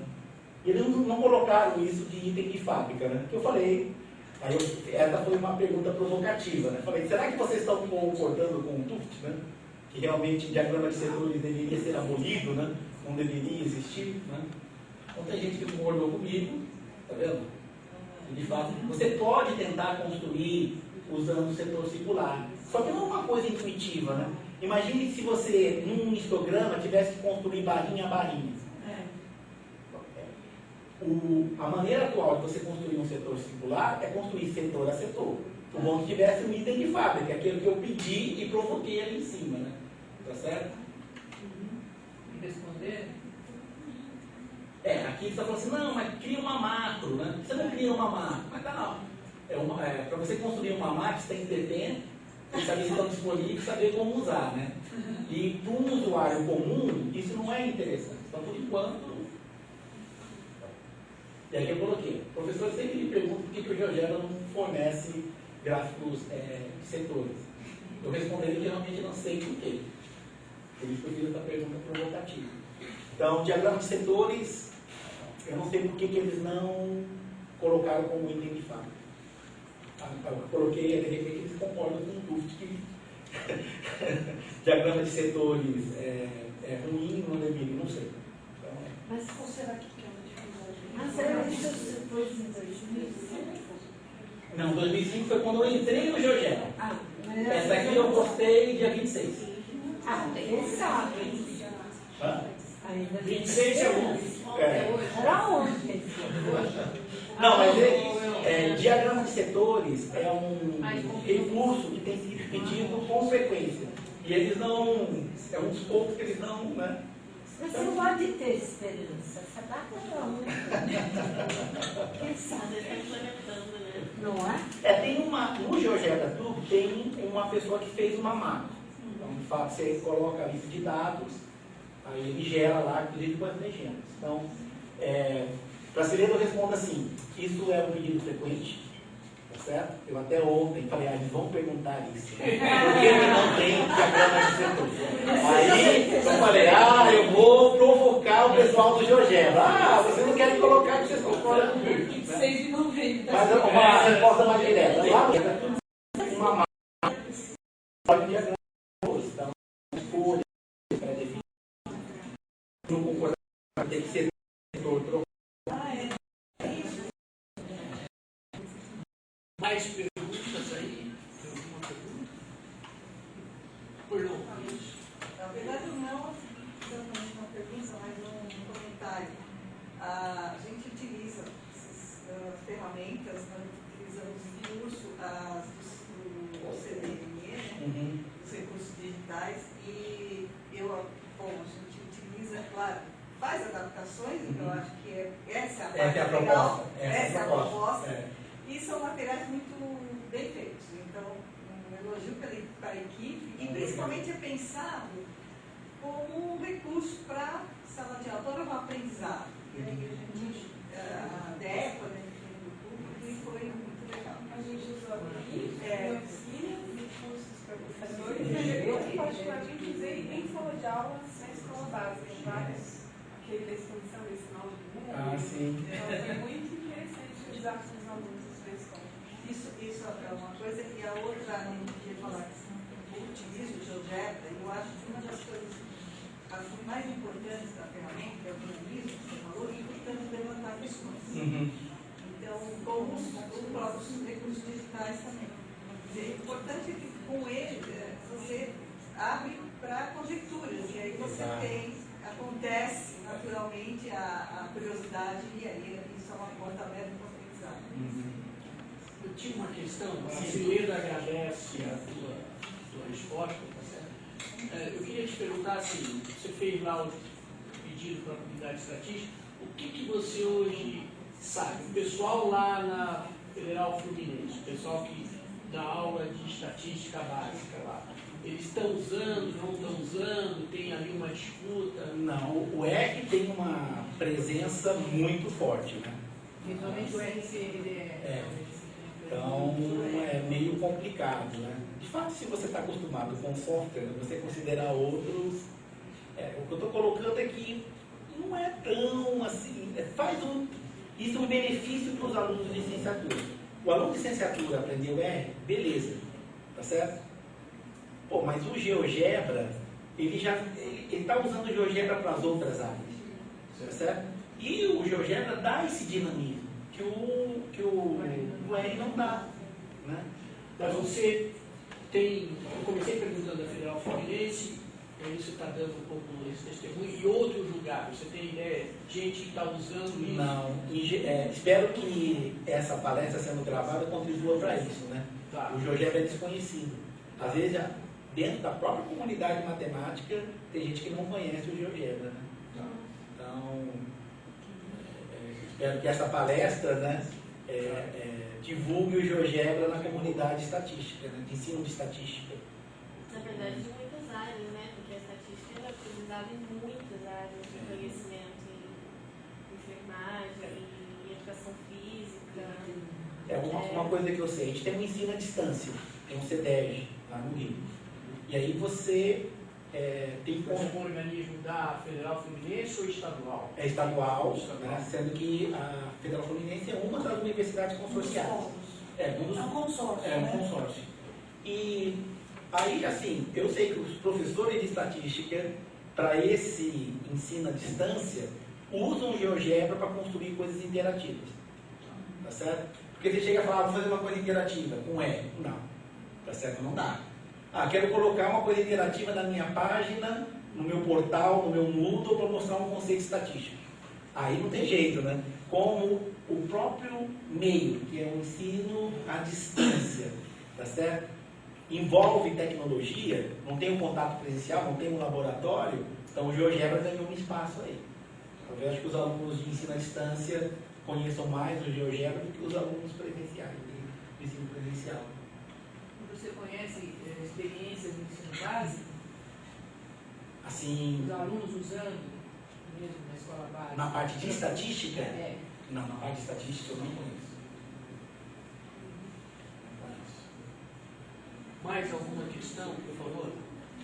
E eles não colocaram isso de item de fábrica, né? Que eu falei, essa foi uma pergunta provocativa, né? Falei, será que vocês estão concordando com o Tuft, né? Que realmente o diagrama de setores deveria ser abolido, né? Não deveria existir, né? Então tem gente que concordou comigo, tá vendo? E, de fato, você pode tentar construir usando o setor circular, só que não é uma coisa intuitiva, né? Imagine se você, num histograma, tivesse que construir barrinha a barrinha. A maneira atual de você construir um setor circular é construir setor a setor. O bom que tivesse um item de fábrica, aquele que eu pedi e provoquei ali em cima, né? Tá certo? Responder? Aqui você está falando assim, não, mas cria uma macro, né? Você não cria uma macro, mas tá não. Para você construir uma macro, você tem que ter tempo, tem que saber se estão disponíveis e saber como usar, né? E para um usuário comum, isso não é interessante. Então, por enquanto... E aí eu coloquei. O professor sempre me pergunta por que o GeoGebra não fornece gráficos de setores. Eu responderia que realmente não sei por quê. Por isso que eu fiz essa pergunta provocativa. Então, diagrama de setores, eu não sei por que eles não colocaram como item de fábrica. Eu coloquei, de repente, eles concordam com o Tuft que diagrama de setores é ruim, não deveria, não sei. Então, Mas qual será que é a dificuldade? Mas era isso depois em 2005? Não, 2005 foi quando eu entrei no GeoGebra. Essa aqui eu postei dia 26. Quem sabe? Hã? 26 é hoje. Era ontem. Não, mas diagrama de setores é um recurso que tem sido pedido com frequência. E eles não... É um dos poucos que eles não... Né? Você não pode ter esperança. Essa data não, né? Quem sabe está implementando, né? Não é? Tem uma... No GeoGebra Tube tem uma pessoa que fez uma macro. Então, de fato, você coloca a lista de dados, aí ele gera lá, inclusive com as legendas. Então, brasileiro eu respondo assim, isso é um pedido frequente, tá certo? Eu até ontem falei, eles vão perguntar isso. Por que não tem diagrama de setor? Aí eu falei, eu vou provocar o pessoal do GeoGebra. Vocês não querem colocar que vocês concordam comigo. 26 de novembro. Mas uma resposta mais direta. Lá é tudo uma marca. Pode diagrama de então, escolha, pré-definida. Não concordar, tem que ser setor. Mais perguntas aí? Tem alguma pergunta? Por não. Na verdade, não exatamente uma pergunta, mas um comentário. A gente utiliza essas ferramentas, nós utilizamos em curso do CDME, né? Os recursos digitais, e a gente utiliza, claro, faz adaptações, então eu acho que essa é a parte legal, essa é a proposta. E são materiais muito bem feitos. Então, um elogio para a equipe, e principalmente é pensado como um recurso para sala de aula, para um aprendizado. E aí a gente adequa dentro do público e foi muito legal. A gente usou aqui, oficinas e cursos para professores, e eu particularmente usei em sala de aula na escola básica, vários, aquele da exposição desse final de mundo. Sim. Então, foi muito interessante usar com os alunos. Isso é uma coisa, e a outra, a gente queria falar que eu utilizo o GeoGebra, eu acho que uma das coisas assim, mais importantes da ferramenta é o dinamismo, que você falou, e portanto levantar questões. Então, como os próprios recursos digitais também. É importante que com ele você abre para conjecturas, e aí você acontece naturalmente a curiosidade, e aí isso é uma porta aberta para o aprendizado. Eu tinha uma questão, a brasileira agradece a tua resposta, tá certo? Eu queria te perguntar assim, você fez lá o pedido para a comunidade estatística, o que você hoje sabe? O pessoal lá na Federal Fluminense, o pessoal que da aula de estatística básica lá? Eles estão usando, não estão usando, tem ali uma disputa? Não, o R tem uma presença muito forte, né? Principalmente o RCD. Então é meio complicado, né? De fato, se você está acostumado com software, você considerar outros, o que eu estou colocando é que não é tão assim, isso é um benefício para os alunos de licenciatura. O aluno de licenciatura aprendeu R, beleza, tá certo? Pô, mas o GeoGebra, ele está usando o GeoGebra para as outras áreas, tá certo? E o GeoGebra dá esse dinamismo que o R não dá, né? Mas você tem, eu comecei perguntando da Federal Fluminense, aí você está dando um pouco esse testemunho, e outros lugares, você tem ideia, gente que está usando isso? Não, espero que essa palestra sendo gravada contribua para isso, né? Tá. O GeoGebra é desconhecido. Às vezes, dentro da própria comunidade matemática, tem gente que não conhece o GeoGebra, né? Então, espero que essa palestra, né, divulgue o GeoGebra na comunidade estatística, né, de ensino de estatística. Na verdade, de muitas áreas, né? Porque a estatística é utilizada em muitas áreas de conhecimento, em enfermagem, em educação física. Uma coisa que eu sei, a gente tem um ensino à distância, tem um CEDERJ lá no Rio. E aí você tem Mas é um organismo da Federal Fluminense ou estadual? É estadual, né, sendo que a Federal Fluminense é uma das universidades consorciadas. É um consórcio. É um consórcio. E aí, assim, eu sei que os professores de estatística, para esse ensino à distância, usam o GeoGebra para construir coisas interativas. Tá certo? Porque você chega a falar, vou fazer uma coisa interativa com R. Não. Tá certo? Não dá. Quero colocar uma coisa interativa na minha página, no meu portal, no meu Moodle, para mostrar um conceito estatístico. Aí não tem jeito, né? Como o próprio meio, que é o ensino à distância, tá certo? Envolve tecnologia, não tem um contato presencial, não tem um laboratório, então o GeoGebra ganhou um espaço aí. Então, eu acho que os alunos de ensino à distância conheçam mais o GeoGebra do que os alunos presenciais, do ensino presencial. Você conhece experiências no ensino básico? Assim, Os alunos usando mesmo na escola básica? na parte de estatística? Não, na parte de estatística eu não conheço. Mais alguma questão, por favor?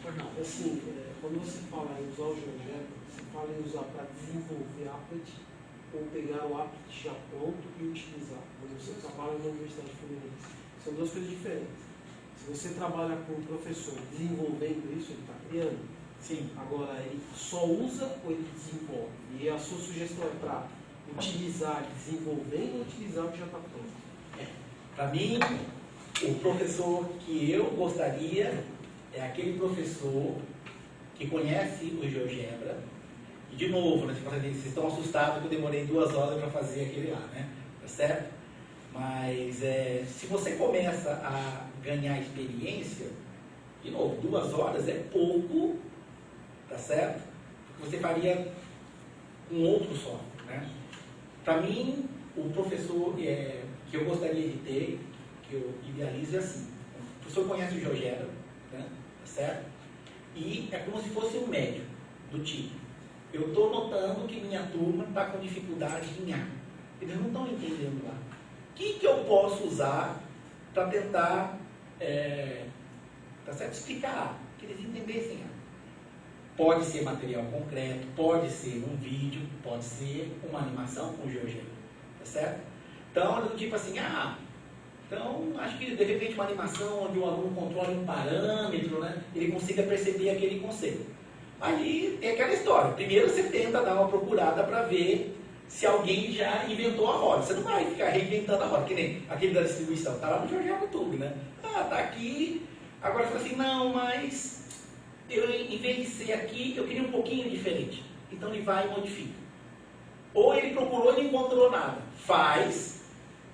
Por não. Assim, quando você fala em usar o GeoGebra, você fala em usar para desenvolver Applet ou pegar o Applet já pronto e utilizar. Quando você trabalha na Universidade Fluminense. São duas coisas diferentes. Se você trabalha com um professor desenvolvendo isso, ele está criando. Sim. Agora, ele só usa ou ele desenvolve? E a sua sugestão é para utilizar desenvolvendo ou utilizar o que já está pronto? Para mim, o professor que eu gostaria é aquele professor que conhece o GeoGebra. E, de novo, né, vocês estão assustados que eu demorei 2 horas para fazer aquele lá, né? Tá certo? Mas se você começa a ganhar experiência, de novo, 2 horas é pouco, tá certo? Porque você faria um outro software, né? Para mim, o professor que eu gostaria de ter, que eu idealizo, é assim: o professor conhece o GeoGebra, né? Tá certo? E é como se fosse um médio do tipo: eu estou notando que minha turma está com dificuldade em A. Eles não estão entendendo lá. O que eu posso usar para tentar tá certo? Explicar, que eles entendessem A? Pode ser material concreto, pode ser um vídeo, pode ser uma animação com GeoGebra, tá certo? Então, do tipo assim, então acho que de repente uma animação onde o aluno controle um parâmetro, né, ele consiga perceber aquele conceito. Aí é aquela história, primeiro você tenta dar uma procurada para ver se alguém já inventou a roda. Você não vai ficar reinventando a roda, que nem aquele da distribuição, tá lá no GeoGebra Tube, né? Tá aqui, agora você fala assim, não, mas em vez de ser aqui, eu queria um pouquinho diferente. Então ele vai e modifica. Ou ele procurou e não encontrou nada. Faz,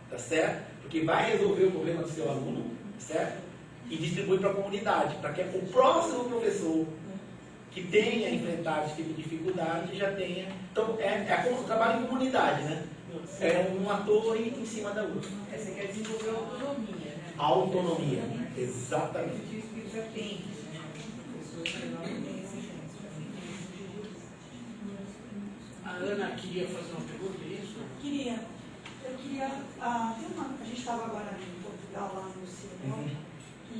tá certo? Porque vai resolver o problema do seu aluno, certo? E distribui para a comunidade, para que o próximo professor que tenha enfrentado esse tipo de dificuldade já tenha. Então, como trabalho em comunidade, né? É uma torre em cima da outra. Você quer desenvolver autonomia, né? Autonomia. Exatamente. Já tem. A Ana queria fazer uma pergunta, é isso? Queria. Eu queria. A gente estava agora em Portugal, lá no CNL, e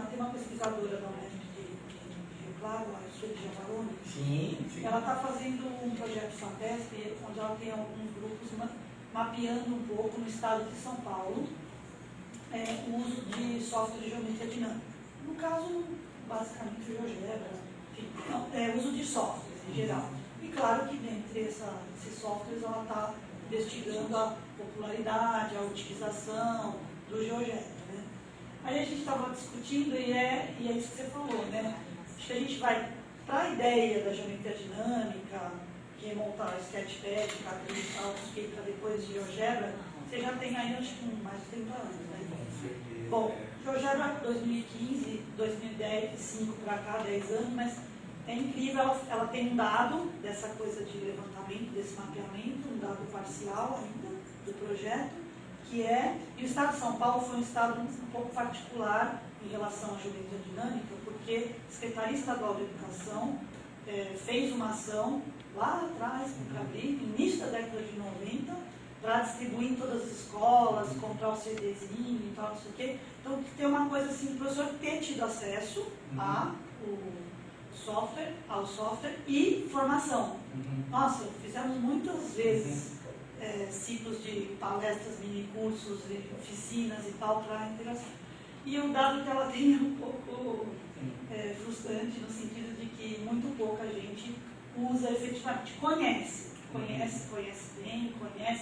tem uma pesquisadora da UNED de Rio Claro, a Sueli Javarone. Sim. Ela está fazendo um projeto FAPESP, onde ela tem alguns grupos mapeando um pouco no estado de São Paulo o uso de software de geometria dinâmica. No caso, basicamente, o GeoGebra, enfim, uso de softwares em geral. E claro que dentre esses softwares ela está investigando a popularidade, a utilização do GeoGebra. Né? Aí a gente estava discutindo e é isso que você falou, né? Acho que a gente vai para a ideia da geometria dinâmica, remontar o Sketchpad, categorizar o para depois de GeoGebra, você já tem aí acho que mais de 30 anos, né? Bom, GeoGebra 2015, 2010, 5 para cá, 10 anos, mas é incrível, ela tem um dado dessa coisa de levantamento, desse mapeamento, um dado parcial ainda do projeto, e o estado de São Paulo foi um estado um pouco particular em relação à geometria dinâmica, porque a Secretaria Estadual de Educação fez uma ação lá atrás, com o Cabrini, no início da década de 90, para distribuir em todas as escolas, comprar o CDzinho e tal, não sei o quê. Então, tem uma coisa assim, o professor ter tido acesso ao software e formação. Nossa, fizemos muitas vezes ciclos de palestras, mini-cursos, oficinas e tal, para integração. E o dado que ela tem é um pouco frustrante, no sentido de que muito pouca gente usa efetivamente, conhece bem,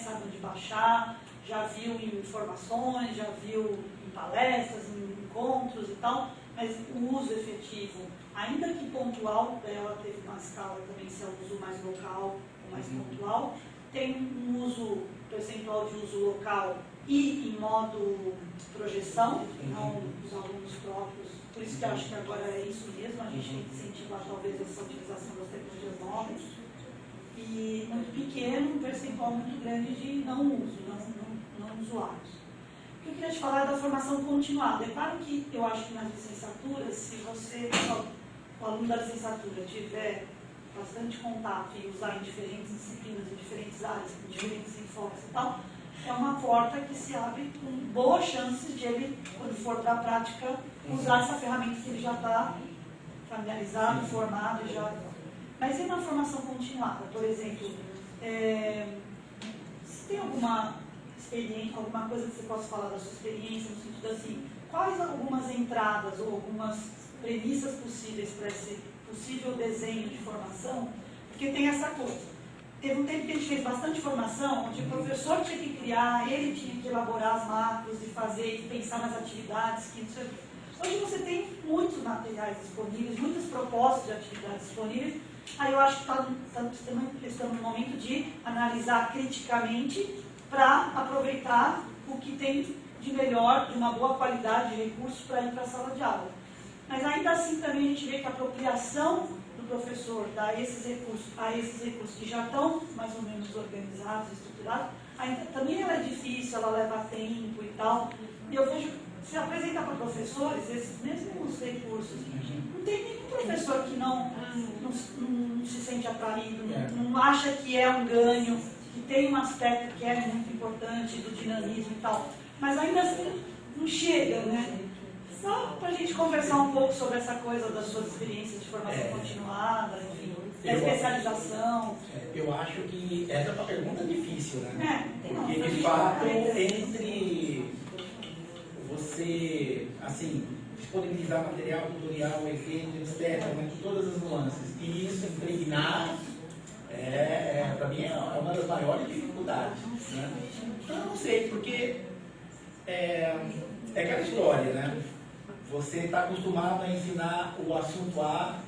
sabe onde baixar, já viu em informações, já viu em palestras, em encontros e tal, mas o uso efetivo, ainda que pontual, ela teve uma escala também, se é um uso mais local ou mais pontual, tem um uso, percentual de uso local e em modo projeção, não os alunos próprios, por isso que eu acho que agora é isso mesmo, a gente tem que incentivar talvez essa utilização das tecnologias móveis, e muito pequeno, um percentual muito grande de não uso, não usuários. O que eu queria te falar é da formação continuada. É claro que eu acho que nas licenciaturas, se o aluno da licenciatura tiver bastante contato e usar em diferentes disciplinas, em diferentes áreas, com diferentes enfoques e tal, é uma porta que se abre com boas chances de ele, quando for para a prática, usar essa ferramenta que ele já está familiarizado, formado e já... Mas e na formação continuada, por exemplo, se tem alguma experiência, alguma coisa que você possa falar da sua experiência, no sentido assim, quais algumas entradas ou algumas premissas possíveis para esse possível desenho de formação? Porque tem essa coisa. Teve um tempo que a gente fez bastante formação, onde o professor tinha que criar, ele tinha que elaborar as macros e fazer, e pensar nas atividades, que não sei o quê. Hoje você tem muitos materiais disponíveis, muitas propostas de atividades disponíveis. Aí eu acho que estamos no momento de analisar criticamente para aproveitar o que tem de melhor, de uma boa qualidade de recursos para ir para a sala de aula. Mas ainda assim também a gente vê que a apropriação do professor a esses recursos que já estão mais ou menos organizados, estruturados, ainda, também ela é difícil, ela leva tempo e tal. E eu vejo, se apresentar para professores, esses mesmos recursos, não tem nenhum professor que não se sente atraído, não acha que é um ganho, que tem um aspecto que é muito importante do dinamismo e tal, mas ainda assim não chega, né? Só para a gente conversar um pouco sobre essa coisa das suas experiências de formação continuada, enfim, da especialização. Eu acho que essa é uma pergunta difícil, né? Porque, não, de fato, entre você, assim, disponibilizar material, tutorial, exemplo, etc., né, com todas as nuances, e isso impregnar, para mim, é uma das maiores dificuldades. Né? Então, eu não sei, porque é aquela história, né? Você está acostumado a ensinar o assunto A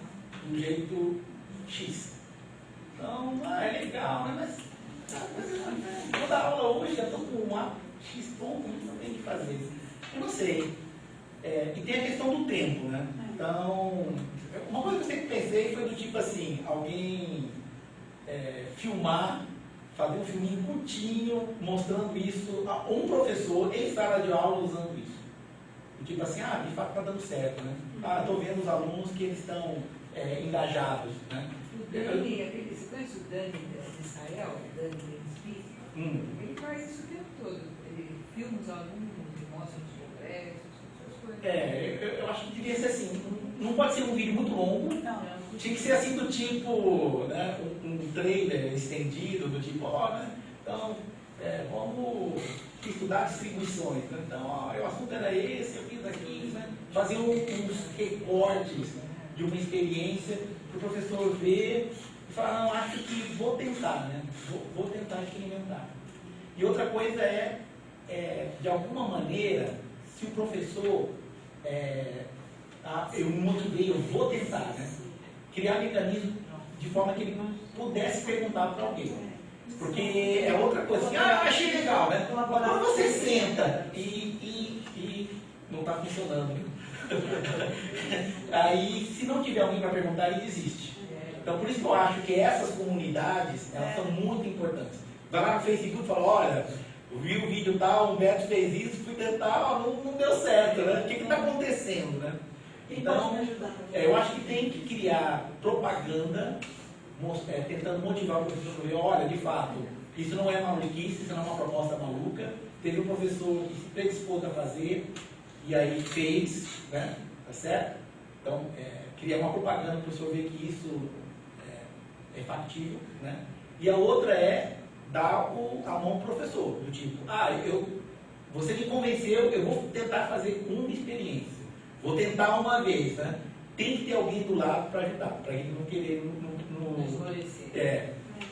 do jeito X. Então, é legal, né? Mas vou dar aula hoje, já estou com um A, X ponto, não tem o que fazer. Eu não sei. E tem a questão do tempo, né? Então, uma coisa que eu sempre pensei foi do tipo assim, alguém filmar, fazer um filminho curtinho, mostrando isso a um professor em sala de aula usando isso. Tipo assim, de fato está dando certo, né? Estou vendo os alunos que eles estão engajados, né? O Dani, você conhece o Dani de Israel, o Dani Smith? Ele faz isso o tempo todo. Ele filma os alunos e mostra nos congressos, essas coisas. Eu acho que devia ser assim. Não pode ser um vídeo muito longo. Tinha que ser assim do tipo, né, um trailer estendido, do tipo, né? Então, vamos estudar distribuições, né? Então, o assunto era esse, eu fiz aqui, né? Fazer uns recortes de uma experiência para o professor ver e falar, não, acho que vou tentar, né? Vou tentar experimentar. E outra coisa de alguma maneira, se o professor, eu me motivei, eu vou tentar, né? Criar mecanismo de forma que ele pudesse perguntar para alguém. Porque é outra coisa assim, achei legal, né? Mas quando você senta e não está funcionando, né? Aí, se não tiver alguém para perguntar, ele desiste. Então, por isso que eu acho que essas comunidades, elas são muito importantes. Vai lá no Facebook e fala, olha, eu vi o vídeo tal, o Beto fez isso, fui tentar, não deu certo, né? O que está acontecendo, né? Então, eu acho que tem que criar propaganda, tentando motivar o professor a ver, olha, de fato, isso não é maluquice, isso não é uma proposta maluca. Teve um professor que se predispôs a fazer, e aí fez, né? Tá certo? Então, criar uma propaganda para o professor ver que isso é factível, né? E a outra é dar a mão para o professor, do tipo, você me convenceu, eu vou tentar fazer uma experiência. Vou tentar uma vez, né? Tem que ter alguém do lado para ajudar, para a gente não querer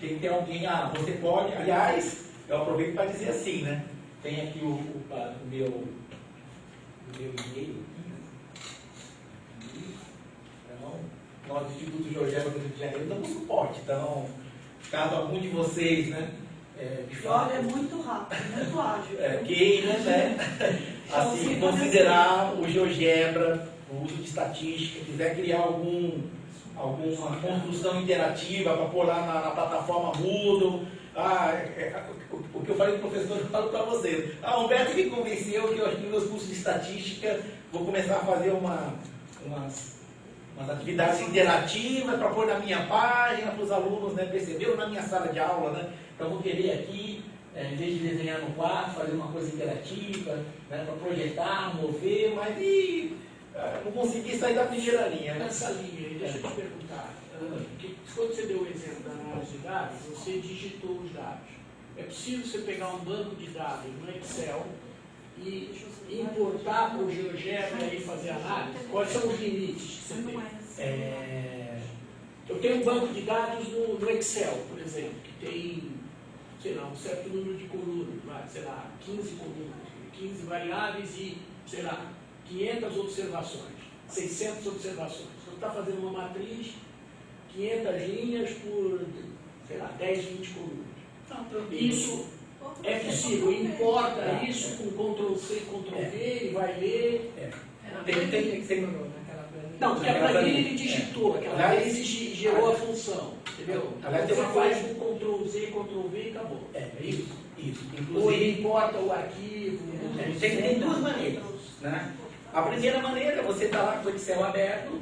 tem que ter alguém, você pode, aliás, eu aproveito para dizer assim, né? Tem aqui o meu e-mail aqui, né? Então, nós do Instituto Georgiano do Rio de Janeiro damos suporte, então, caso algum de vocês, né? Olha, é muito rápido, muito ágil. Queira, né? Assim, considerar o GeoGebra, o uso de estatística, quiser criar alguma construção interativa para pôr lá na plataforma Moodle. O que eu falei para o professor, eu falo para vocês. O Humberto me convenceu que eu acho que nos meus cursos de estatística vou começar a fazer umas atividades interativas para pôr na minha página, para os alunos, né, perceberam na minha sala de aula, né? Então vou querer aqui, em vez de desenhar no quadro, fazer uma coisa interativa, né, para projetar, mover, mas não consegui sair da primeira linha. Né? Nessa linha, deixa eu te perguntar. Quando você deu o exemplo da análise de dados, você digitou os dados. É possível você pegar um banco de dados no Excel e importar para o GeoGebra e fazer análise? Quais são os limites que você tem? Eu tenho um banco de dados no Excel, por exemplo, que tem, sei lá, um certo número de colunas, sei lá, 15 colunas, 15 variáveis e, sei lá, 500 observações, 600 observações. Então está fazendo uma matriz, 500 linhas por, sei lá, 10, 20 colunas. Isso é possível, importa isso com Ctrl+C, Ctrl+V, ele vai ler. Não, porque a planilha ele digitou, aquela planilha gerou a função, entendeu? Você faz com Ctrl+Z, Ctrl+V e acabou. É isso? Isso. Ou ele importa o arquivo. Tem duas maneiras, né? A primeira maneira, você está lá com o Excel aberto,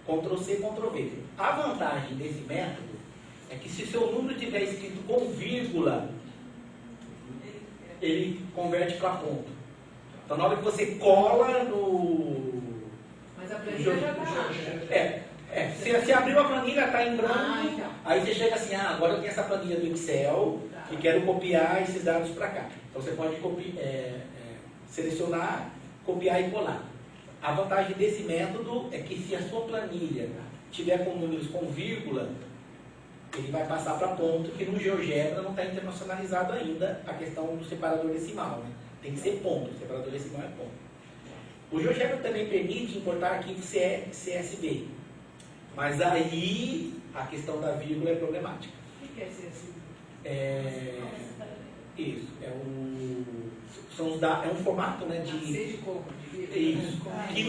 Ctrl+C, Ctrl+V. A vantagem desse método é que se seu número estiver escrito com vírgula, ele converte para ponto. Então na hora que você cola no... Mas a planilha já está. Você abriu a planilha, está em branco, aí você chega assim, agora eu tenho essa planilha do Excel e quero copiar esses dados para cá. Então você pode selecionar, copiar e colar. A vantagem desse método é que se a sua planilha tiver com números com vírgula, ele vai passar para ponto, que no GeoGebra não está internacionalizado ainda a questão do separador decimal. Né? Tem que ser ponto, o separador decimal é ponto. O GeoGebra também permite importar arquivos CSV, mas aí a questão da vírgula é problemática. O que é CSV? Isso, é um formato, né, de isso, que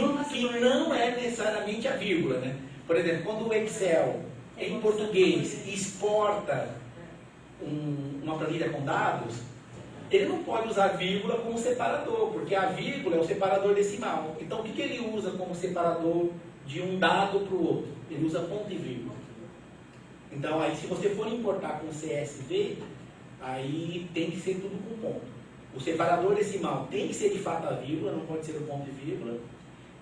não é necessariamente a vírgula, né? Por exemplo, quando o Excel em português exporta uma planilha com dados, ele não pode usar vírgula como separador, porque a vírgula é o separador decimal. Então, o que ele usa como separador de um dado para o outro? Ele usa ponto e vírgula. Então, aí, se você for importar com CSV, aí tem que ser tudo com ponto. O separador decimal tem que ser de fato a vírgula, não pode ser o ponto e vírgula,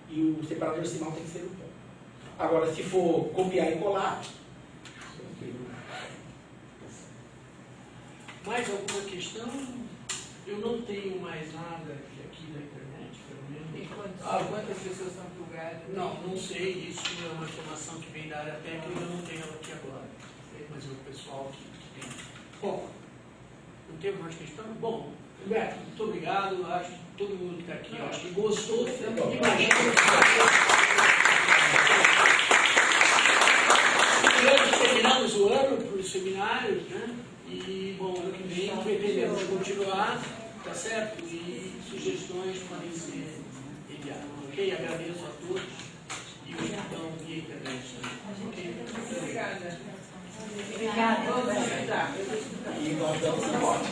e o separador decimal tem que ser o ponto. Agora, se for copiar e colar... Mais alguma questão? Eu não tenho mais nada aqui na internet, pelo menos. Quantas pessoas estão plugadas? Não sei, isso é uma informação que vem da área técnica, eu não tenho ela aqui agora. Mas é o pessoal que tem. Bom, não tem mais questão? Bom, Humberto, muito obrigado. Acho que todo mundo que está aqui, acho que gostou. Imagina. Terminamos o ano para os seminários, né? E, bom, ano que vem pretendemos continuar, tá certo? E sugestões podem ser enviadas, ok? Agradeço a todos e o então via internet também, ok? Obrigada. Obrigada. Todos ajudaram. E nós damos a volta.